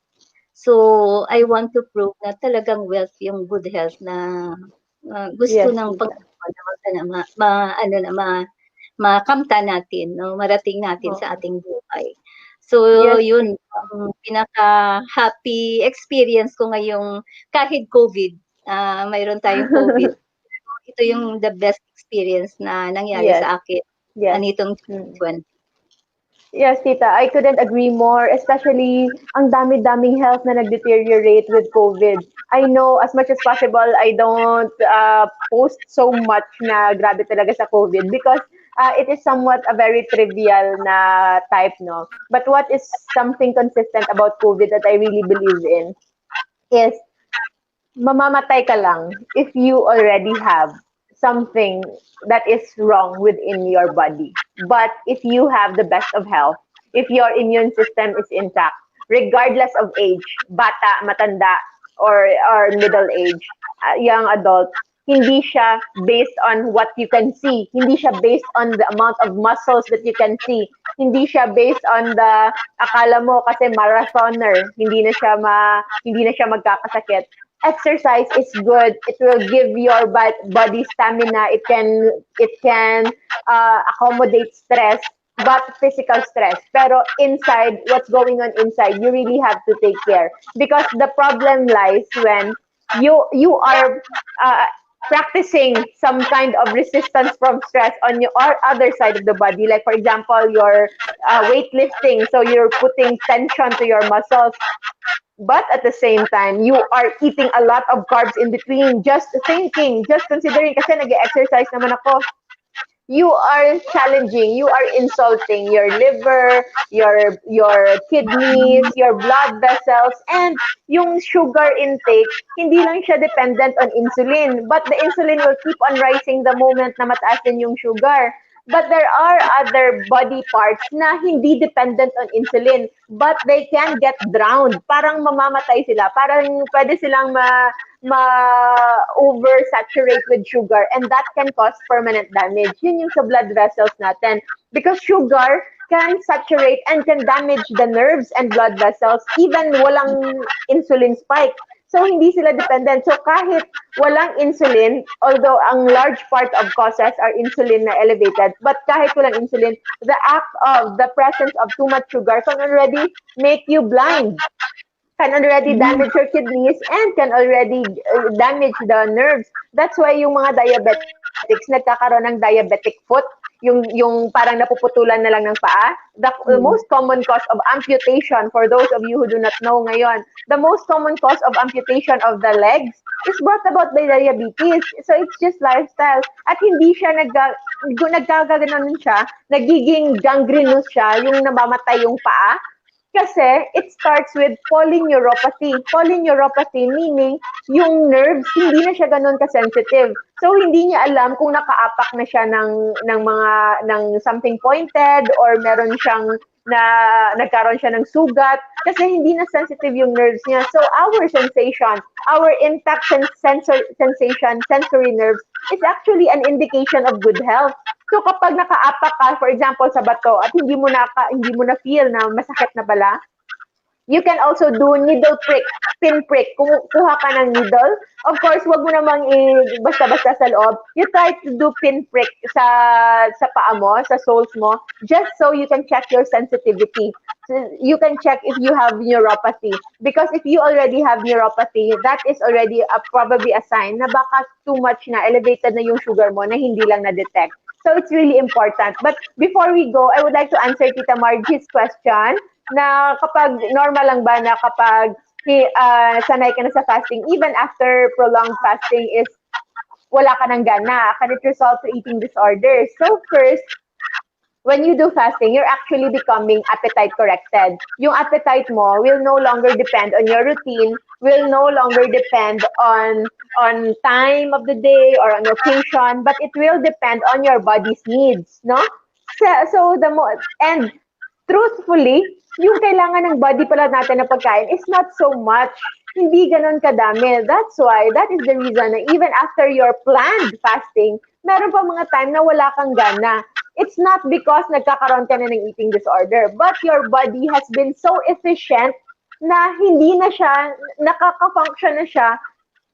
So, I want to prove na talagang wealth yung good health na, gusto Yes, ng tita. Panginoon na ano na makamtan natin 'no, marating natin sa Oo. ating buhay. So, Yes, yun tita. ang pinaka-happy experience ko ngayong kahit COVID, mayroon tayong COVID. Ito yung the best experience na nangyari Yes. sa akin, Yes. nitong Mm. 2020. Yes, tita, I couldn't agree more, especially ang dami-daming health na nag-deteriorate with COVID. I know as much as possible, I don't post so much na grabe talaga sa COVID because it is somewhat a very trivial na type, no? But what is something consistent about COVID that I really believe in is mamamatay ka lang if you already have something that is wrong within your body. But if you have the best of health, if your immune system is intact, regardless of age, bata, matanda, or middle age, young adult, hindi siya based on what you can see. Hindi siya based on the amount of muscles that you can see. Hindi siya based on the akala mo kasi marathoner, hindi na siya magkakasakit. Exercise is good. It will give your body stamina. It can accommodate stress, but physical stress. Pero inside, what's going on inside, you really have to take care because the problem lies when you are uh, practicing some kind of resistance from stress on your or other side of the body. Like for example, you're weightlifting, so you're putting tension to your muscles, but at the same time, you are eating a lot of carbs in between. Just thinking, just considering, kasi nag-exercise naman ako, you are challenging, you are insulting your liver, your kidneys, your blood vessels, and yung sugar intake, hindi lang siya dependent on insulin, but the insulin will keep on rising the moment na mataas din yung sugar. But there are other body parts na hindi dependent on insulin, but they can get drowned. Parang mamamatay sila. Parang pwede silang oversaturate with sugar, and that can cause permanent damage. Yun yung sa blood vessels natin. Because sugar can saturate and can damage the nerves and blood vessels even walang insulin spike. So, hindi sila dependent. So, kahit walang insulin, although ang large part of causes are insulin na elevated, but kahit walang insulin, the presence of too much sugar can already make you blind, can already Hmm. damage your kidneys and can already damage the nerves. That's why yung mga diabetics nagkakaroon ng diabetic foot, yung parang napuputulan na lang ng paa. The most Hmm. common cause of amputation, for those of you who do not know ngayon, the most common cause of amputation of the legs is brought about by diabetes. So it's just lifestyle. At hindi siya nagkagano'n siya, nagiging gangrenous siya, yung namamatay yung paa, kasi it starts with polyneuropathy. Polyneuropathy meaning yung nerves hindi na siya gano'n ka-sensitive. So hindi niya alam kung nakaapak na siya ng something pointed or meron siyang nagkaroon siya ng sugat kasi hindi na sensitive yung nerves niya. So our sensation, our intact sensation, sensory nerves is actually an indication of good health. So kapag nakaapak ka, for example, sa bato at hindi mo na feel na masakit na pala, You can also do needle prick, pin prick. Kuha ka ng needle. Of course, wag mo namang basta-basta sa loob. You try to do pin prick sa paa mo, sa soles mo, just so you can check your sensitivity. So you can check if you have neuropathy. Because if you already have neuropathy, that is already probably a sign na baka too much na, elevated na yung sugar mo na hindi lang na-detect. So it's really important. But before we go, I would like to answer Tita Margie's question na kapag normal lang ba na kapag sanay ka na sa fasting, even after prolonged fasting is wala ka ng gana, can it result to eating disorders? So first, when you do fasting, you're actually becoming appetite corrected. Yung appetite mo will no longer depend on your routine, will no longer depend on time of the day or on occasion, but it will depend on your body's needs, no? So the mo and truthfully, yung kailangan ng body pala natin na pagkain is not so much. Hindi ganun kadami. That's why, that is the reason na even after your planned fasting, meron pa mga time na wala kang gana. It's not because nagkakaroon ka na ng eating disorder, but your body has been so efficient na hindi na siya, nakaka-function na siya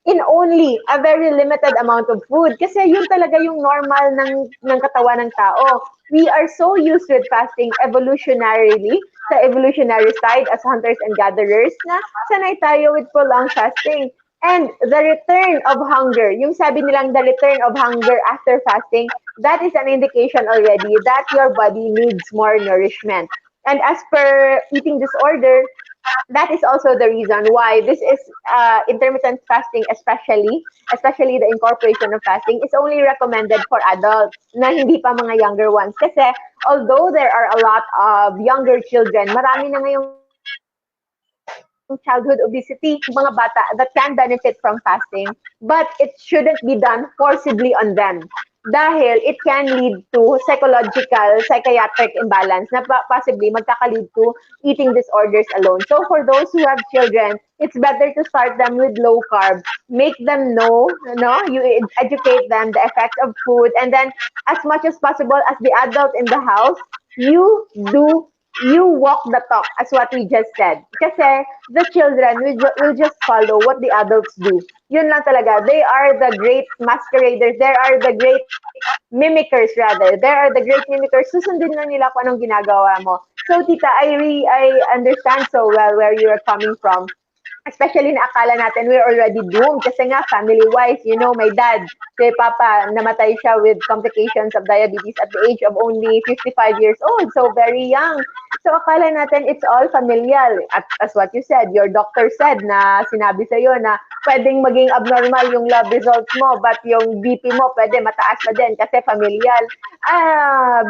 in only a very limited amount of food. Kasi yun talaga yung normal ng katawan ng tao. We are so used with fasting evolutionarily, sa evolutionary side as hunters and gatherers, na sanay tayo with prolonged fasting. And the return of hunger, yung sabi nilang the return of hunger after fasting, that is an indication already that your body needs more nourishment. And as per eating disorder, that is also the reason why this is intermittent fasting, especially the incorporation of fasting, is only recommended for adults na hindi pa mga younger ones. Kasi although there are a lot of younger children, marami na ngayong childhood obesity, mga bata that can benefit from fasting, but it shouldn't be done forcibly on them. Dahil it can lead to psychological, psychiatric imbalance na possibly magkaka-lead to eating disorders alone. So for those who have children, it's better to start them with low carb. Make them know, no, you educate them the effects of food, and then as much as possible as the adult in the house, you do you walk the talk, as what we just said. Kasi the children will just follow what the adults do. Yun lang talaga. They are the great masqueraders. They are the great mimickers rather. They are the great mimickers. Susundin na nila kung anong ginagawa mo. So tita, I understand so well where you are coming from. Especially na akala natin we're already doomed kasi nga family-wise, you know, my dad, si Papa, namatay siya with complications of diabetes at the age of only 55 years old, so very young. So akala natin it's all familial. At as what you said, your doctor said na sinabi sa'yo na pwedeng maging abnormal yung lab results mo, but yung BP mo pwede mataas na din kasi familial.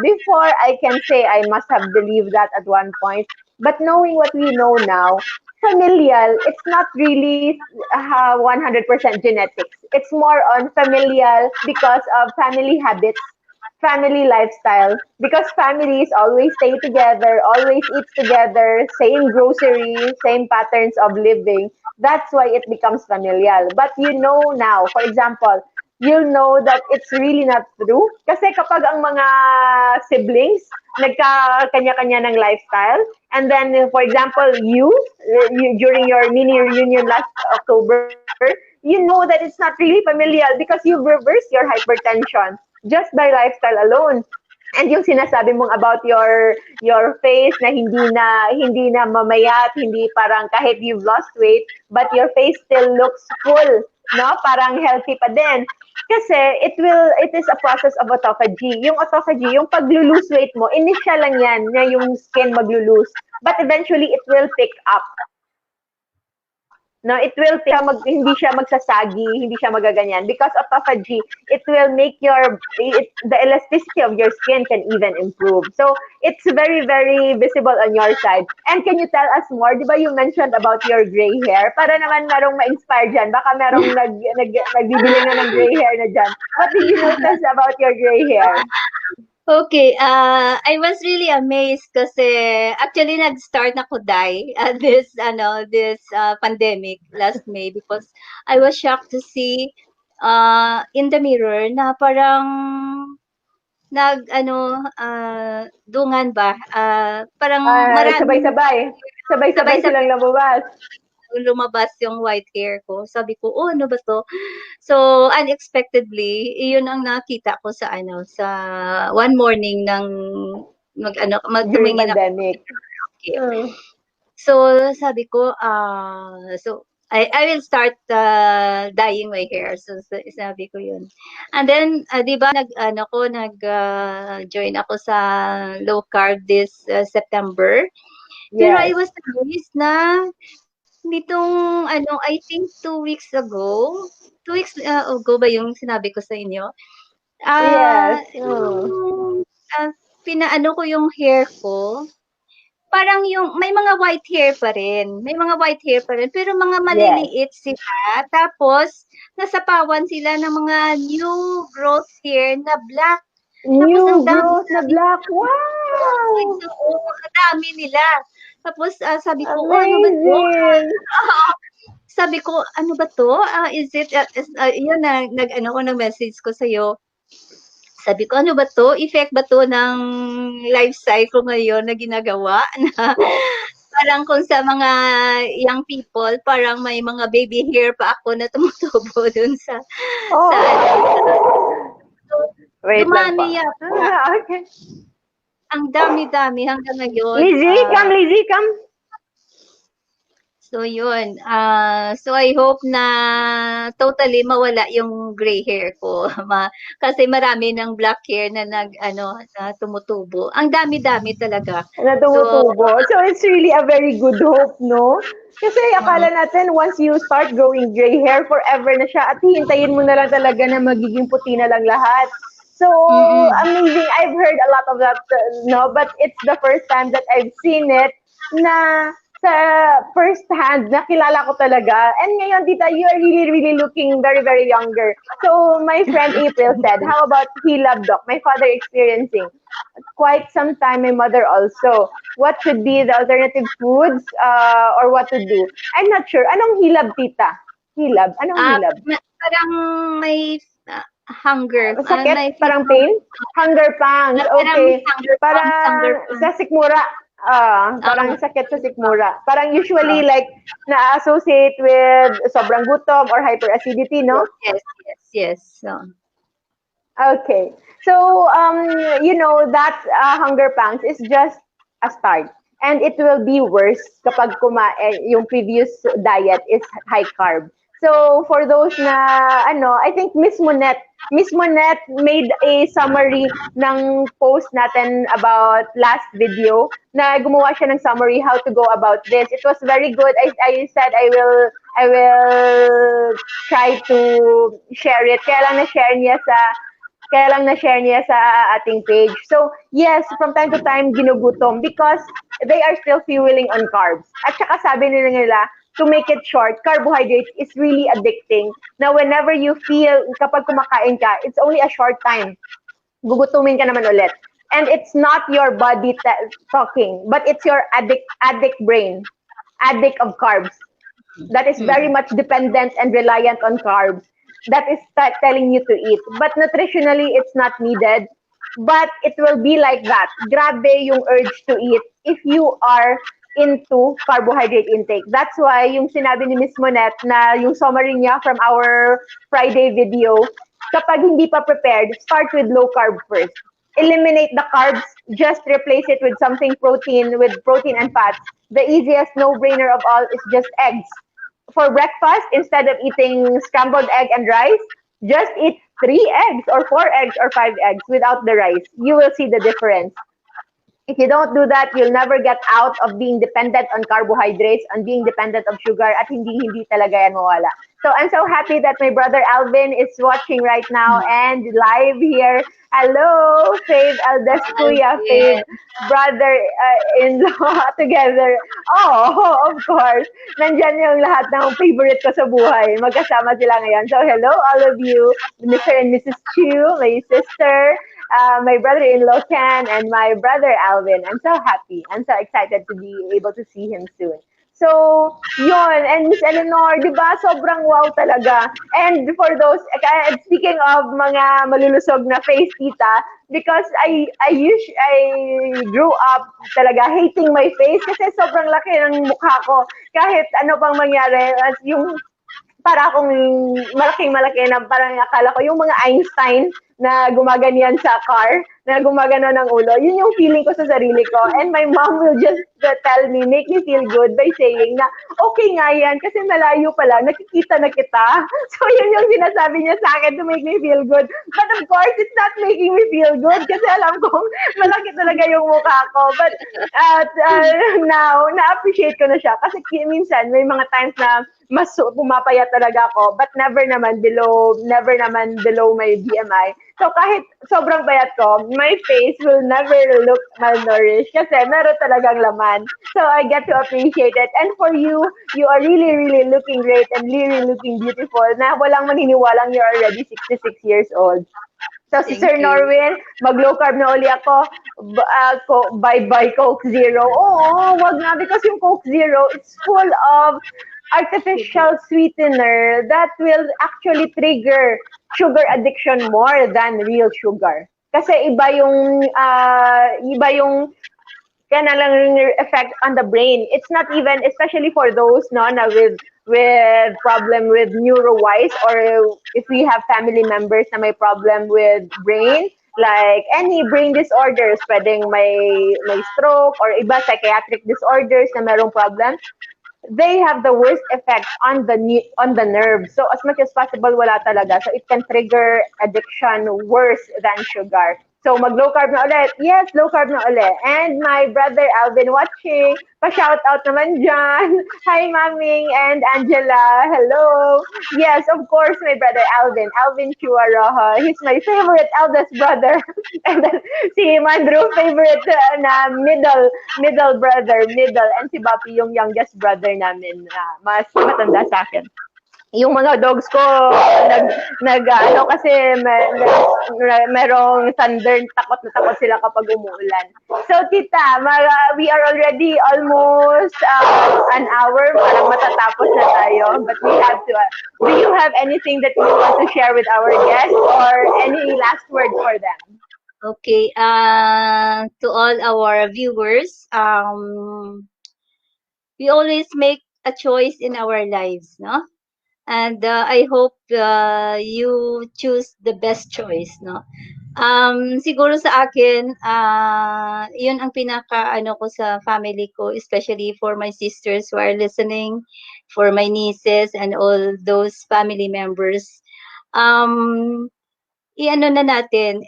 Before I can say I must have believed that at one point, but knowing what we know now, familial, it's not really 100% genetics. It's more on familial because of family habits, family lifestyle, because families always stay together, always eat together, same grocery, same patterns of living. That's why it becomes familial. But you know now, for example, you'll know that it's really not true. Kasi kapag ang mga siblings, nagka-kanya-kanya ng lifestyle, and then, for example, you during your mini reunion last October, you know that it's not really familial because you've reversed your hypertension just by lifestyle alone. And yung sinasabi mong about your face na hindi na mamayat, hindi parang kahit you've lost weight, but your face still looks full, no? Parang healthy pa din. Kasi it is a process of autophagy. Yung autophagy, yung paglo-lose weight mo, initial lang yan na yung skin maglo-lose. But eventually it will pick up. No, it will hindi siya magsasagi, hindi siya magaganyan because autophagy, it will make the elasticity of your skin can even improve. So it's very very visible on your side. And can you tell us more? Di ba you mentioned about your gray hair? Para naman merong ma-inspire dyan. Baka merong nagbibili na ng gray hair na dyan. What did you notice about your gray hair? Okay, I was really amazed kasi actually nag-start na ko dye this pandemic last May because I was shocked to see in the mirror na parang dungan ba? Parang marami Sabay-sabay. Sabay-sabay sabay-sabay silang lumabas. lumabas yung white hair ko. Sabi ko, "Oh, ano ba 'to?" So, unexpectedly, iyon ang nakita ko sa ano, sa one morning ng mag-ano, During tumingin ako sa pandemic. hair. Mm. So, sabi ko, so I will start dyeing my hair. So, sabi ko yun. And then, 'di ba nag-ano ko, join ako sa low carb this September. Pero I Yes. was amazed na nitong ano, I think 2 weeks ago ba yung sinabi ko sa inyo? Yes. Mm. Yung pinaano ko yung hair ko, parang yung may mga white hair pa rin, pero mga Yes. maliliit sila tapos nasapawan sila ng mga new growth hair na black. Tapos ang New growth na dami-dami black. oo, Wow! ang dami nila. Tapos, sabi ko, "Oh, ano ba 'to?" Amazing! Sabi ko, "Ano ba 'to? Is it yun na nag-ano ko, nag-message ko sa'yo. Sabi ko, "Ano ba 'to? Effect ba 'to ng lifestyle ko ngayon na ginagawa na parang kung sa mga young people, parang may mga baby hair pa ako na tumutubo dun sa ano, Oh! so Wait lang dumami pa. yata, Okay. ang dami-dami hanggang ngayon, Lizzie, come, Lizzie, come. so yun, so I hope na totally mawala yung gray hair ko, kasi marami ng black hair na nag-ano, na tumutubo. Ang dami-dami talaga. Na So, tumutubo. So, it's really a very good hope, no? Kasi mm, akala natin, once you start growing gray hair, forever na siya at hihintayin mo na lang talaga na magiging puti na lang lahat. So, mm. amazing. I've heard a lot of that, no? But it's the first time that I've seen it na sa first hand, nakilala ko talaga. And ngayon, tita, you are really, really looking very, very younger. So, my friend April said, how about Hilab Doc? My father experiencing quite some time, my mother also. What should be the alternative foods or what to do? I'm not sure. Anong hilab, tita? Hilab? Anong hilab? Parang may hunger, Sakit? may Parang pain? Hunger pangs. parang Okay. hunger Parang pangs. sa sikmura. Parang Oo, sakit sa hunger pangs. sikmura. Parang usually Oo. like na-associate with sobrang gutom or hyperacidity, no? Yes. So, Okay. So, that hunger pangs is just a start. And it will be worse kapag yung previous diet is high carb. So, for those na, I think Miss Monette made a summary ng post natin about last video na gumawa siya ng summary how to go about this. It was very good. I said I will try to share it. Kaya lang na-share niya sa ating page. So, yes, from time to time, ginugutom because they are still fueling on carbs. At saka sabi nila, to make it short, carbohydrates is really addicting. Now, whenever you feel, kapag kumakain ka, it's only a short time. Gugutumin ka naman ulit. And it's not your body talking, but it's your addict brain, addict of carbs that is very much dependent and reliant on carbs that is telling you to eat. But nutritionally, it's not needed. But it will be like that. Grabe yung urge to eat if you are into carbohydrate intake. That's why yung sinabi ni Miss Monette na yung summary niya from our Friday video, kapag hindi pa prepared, start with low carb first. Eliminate the carbs, just replace it with something with protein and fats. The easiest no-brainer of all is just eggs. For breakfast, instead of eating scrambled egg and rice, just eat 3 eggs or 4 eggs or 5 eggs without the rice. You will see the difference. If you don't do that, you'll never get out of being dependent on carbohydrates, on being dependent of sugar, at hindi talaga yan mawala. So I'm so happy that my brother Alvin is watching right now and live here. Hello, Fave Eldest Kuya, Fave brother-in-law together. Oh, of course. Nandyan yung lahat ng favorite ko sa buhay. Magkasama sila ngayon. So hello all of you, Mr. and Mrs. Chu, my sister, my brother-in-law Ken, and my brother Alvin. I'm so happy. I'm so excited to be able to see him soon. So, yun. And Miss Eleanor, di ba, sobrang wow talaga. And for those, speaking of mga malulusog na face, tita, because I grew up talaga hating my face kasi sobrang laki ng mukha ko. Kahit ano pang mangyari, as yung para akong malaking-malaki na parang akala ko yung mga Einstein na gumaganyan sa car, na gumagano ng ulo, yun yung feeling ko sa sarili ko. And my mom will just tell me, make me feel good by saying na, okay nga yan, kasi malayo pa lang, nakikita na kita. So yun yung sinasabi niya sa akin to make me feel good. But of course, it's not making me feel good kasi alam kong malaki talaga yung mukha ko. But now, na-appreciate ko na siya. Kasi minsan, may mga times na mas pumapayat talaga ako, but never naman below my BMI. So kahit sobrang payat ko, my face will never look malnourished kasi meron talagang laman. So I get to appreciate it. And for you, you are really, really looking great and really looking beautiful na walang maniniwalang you're already 66 years old. So, si Thank Sir you. Norwin, mag-low carb na uli ako. Bye-bye Coke Zero. Oo, wag na because yung Coke Zero, it's full of artificial sweetener that will actually trigger sugar addiction more than real sugar. Kasi iba yung kanalang effect on the brain. It's not even, especially for those no na with problem with neuro-wise, or if we have family members na may problem with brain, like any brain disorders, pwedeng may stroke or iba psychiatric disorders na merong problem, they have the worst effect on the nerves. So as much as possible, wala talaga. So it can trigger addiction worse than sugar. So mag-low carb na ulit. Yes, low carb na ulit. And my brother Alvin watching, pa-shout out naman dyan. Hi, Maming and Angela. Hello. Yes, of course, my brother Alvin. Alvin Chuaroha. He's my favorite eldest brother. And then si Mandrew, favorite na middle brother, middle. And si Bapi, yung youngest brother namin na mas matanda sa akin. Yung mga dogs ko ano kasi merong thunder, takot na takot sila kapag umuulan. So tita, we are already almost an hour, parang matatapos na tayo, but we have to do you have anything that you want to share with our guests or any last word for them? Okay, to all our viewers, we always make a choice in our lives, no? And I hope you choose the best choice, no? Siguro sa akin, yun ang pinaka ano ko sa family ko, especially for my sisters who are listening, for my nieces and all those family members. Um, i-ano na natin,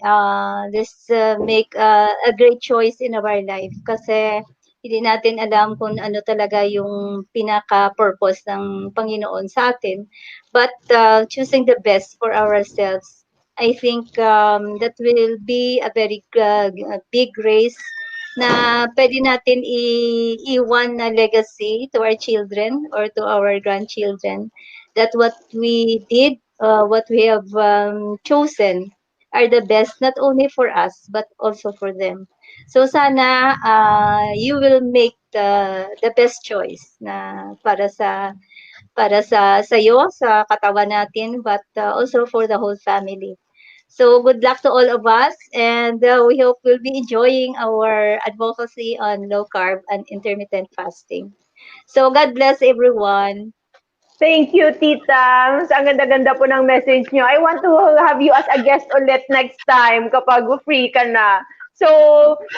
let's make a great choice in our life kasi hindi natin alam kung ano talaga yung pinaka-purpose ng Panginoon sa atin. But choosing the best for ourselves, I think that will be a very big grace na pwede natin iwan na legacy to our children or to our grandchildren, that what we did, what we have chosen are the best not only for us but also for them. So sana you will make the best choice na para sa iyo, sa katawan natin, but also for the whole family. So good luck to all of us, and we hope we'll be enjoying our advocacy on low carb and intermittent fasting. So God bless everyone. Thank you, Tita. Ang ganda-ganda po ng message nyo. I want to have you as a guest ulit next time kapag free ka na. So,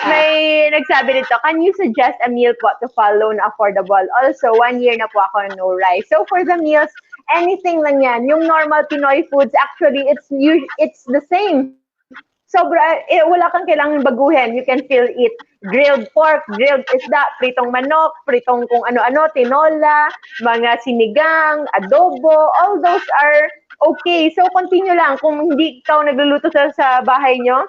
may nagsabi dito, can you suggest a meal po to follow na affordable? Also, 1 year na po ako no rice. So, for the meals, anything lang yan. Yung normal Pinoy foods, actually, it's the same. Wala kang kailangan baguhin. You can still eat grilled pork, grilled isda, pritong manok, pritong kung ano-ano, tinola, mga sinigang, adobo, all those are okay. So, continue lang. Kung hindi ikaw nagluluto sa bahay nyo,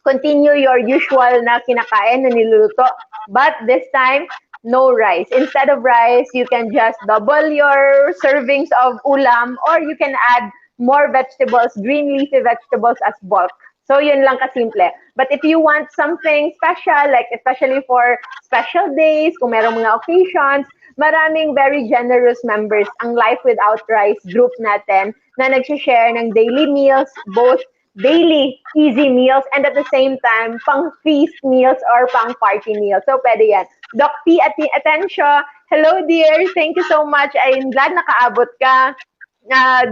continue your usual na kinakain na niluluto. But this time, no rice. Instead of rice, you can just double your servings of ulam or you can add more vegetables, green leafy vegetables as bulk. So, yun lang kasimple. But if you want something special, like especially for special days, kung merong mga occasions, maraming very generous members ang Life Without Rice group natin na nag-share ng daily meals, both daily easy meals and at the same time pang feast meals or pang party meals. So pwede yan. Doc P at Atencio, hello dear, thank you so much. I'm glad nakaabot ka.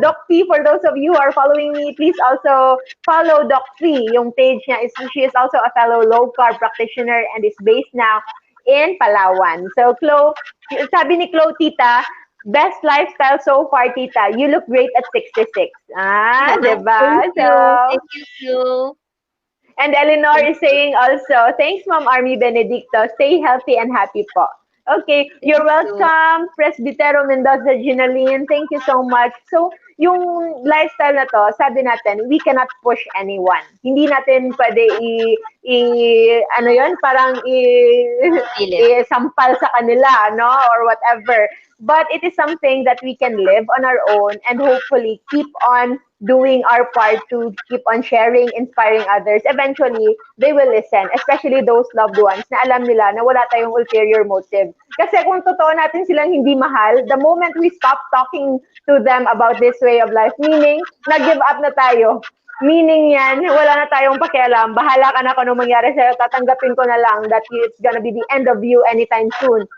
Doc P, for those of you who are following me, please also follow Doc P. Yung page niya is she is also a fellow low carb practitioner and is based now in Palawan. So Chloe, sabi ni Chloe, tita, best lifestyle so far, tita. You look great at 66. Ah, Thank diba? So, you. Thank you, Flo. and Eleanor Thank is saying also, thanks, Ma'am Army Benedicto. Stay healthy and happy po. Okay, you're you. welcome, Presbytero Mendoza Ginaline. Thank you so much. So, yung lifestyle na to, sabi natin, we cannot push anyone. Hindi natin pwede ano yun, parang Philip. sampal sa kanila, no? Or whatever. But it is something that we can live on our own and hopefully keep on doing our part to keep on sharing, inspiring others. Eventually, they will listen, especially those loved ones na alam nila na wala tayong ulterior motive. Kasi kung totoo natin silang hindi mahal, the moment we stop talking to them about this way of life, meaning, nag-give up na tayo. Meaning yan, wala na tayong pakialam. Bahala ka na kung anong mangyari sa'yo. Tatanggapin ko na lang that it's gonna be the end of you anytime soon.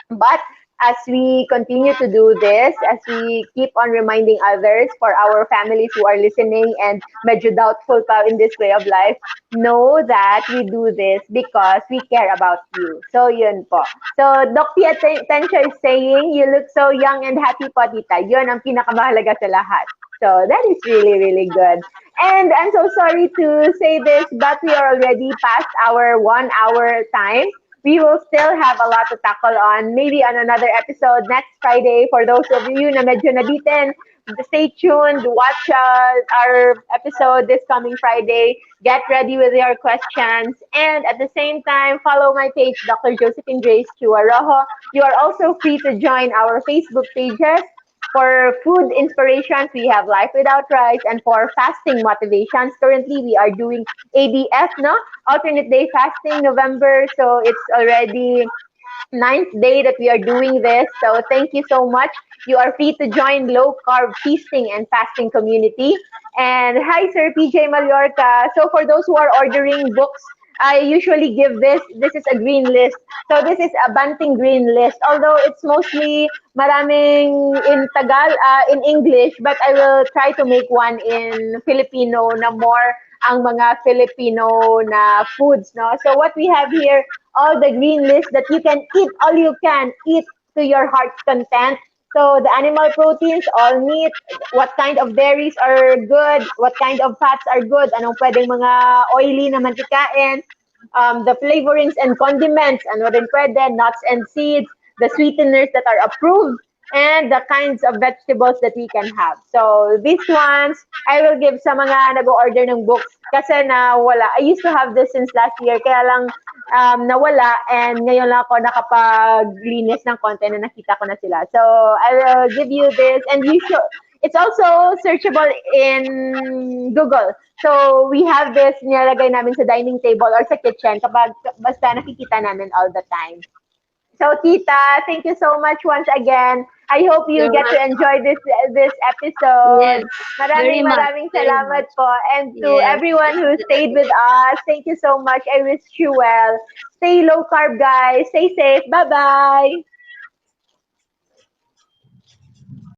But as we continue to do this, as we keep on reminding others for our families who are listening and medyo doubtful pa in this way of life, know that we do this because we care about you. So, yun po. So, Doc Tia Tencho is saying, you look so young and happy po, tita. Yun ang pinakamahalaga sa lahat. So, that is really, really good. And I'm so sorry to say this, but we are already past our 1 hour time. We will still have a lot to tackle on, maybe on another episode next Friday. For those of you na medyo nabitin, stay tuned, watch our episode this coming Friday. Get ready with your questions. And at the same time, follow my page, Dr. Josephine Grace Chuarojo. You are also free to join our Facebook pages. For food inspirations, we have Life Without Rice, and for fasting motivations, currently we are doing ADF, no? Alternate Day Fasting, November. So it's already ninth day that we are doing this. So thank you so much. You are free to join low carb feasting and fasting community. And hi, Sir PJ Mallorca. So for those who are ordering books, I usually give this. This is a green list. So this is a Banting green list. Although it's mostly maraming in in English, but I will try to make one in Filipino na more ang mga Filipino na foods, no? So what we have here, all the green list that you can eat, all you can eat to your heart's content. So the animal proteins, all meat, what kind of dairies are good, what kind of fats are good, anong pwedeng mga oily na mantikain, the flavorings and condiments, ano rin pwede, nuts and seeds, the sweeteners that are approved, and the kinds of vegetables that we can have. So these ones, I will give sa mga nag-order ng books kasi nawala. I used to have this since last year, kaya lang nawala and ngayon lang ako nakapaglinis ng konti na nakita ko na sila. So I will give you this and you should, it's also searchable in Google. So we have this nilalagay namin sa dining table or sa kitchen kapag basta nakikita namin all the time. So, Tita, thank you so much once again. I hope you You're get to welcome. enjoy this episode. Yes, very much. Maraming Very salamat much. po. And to Yes. everyone who stayed with us, thank you so much. I wish you well. Stay low carb, guys. Stay safe. Bye-bye.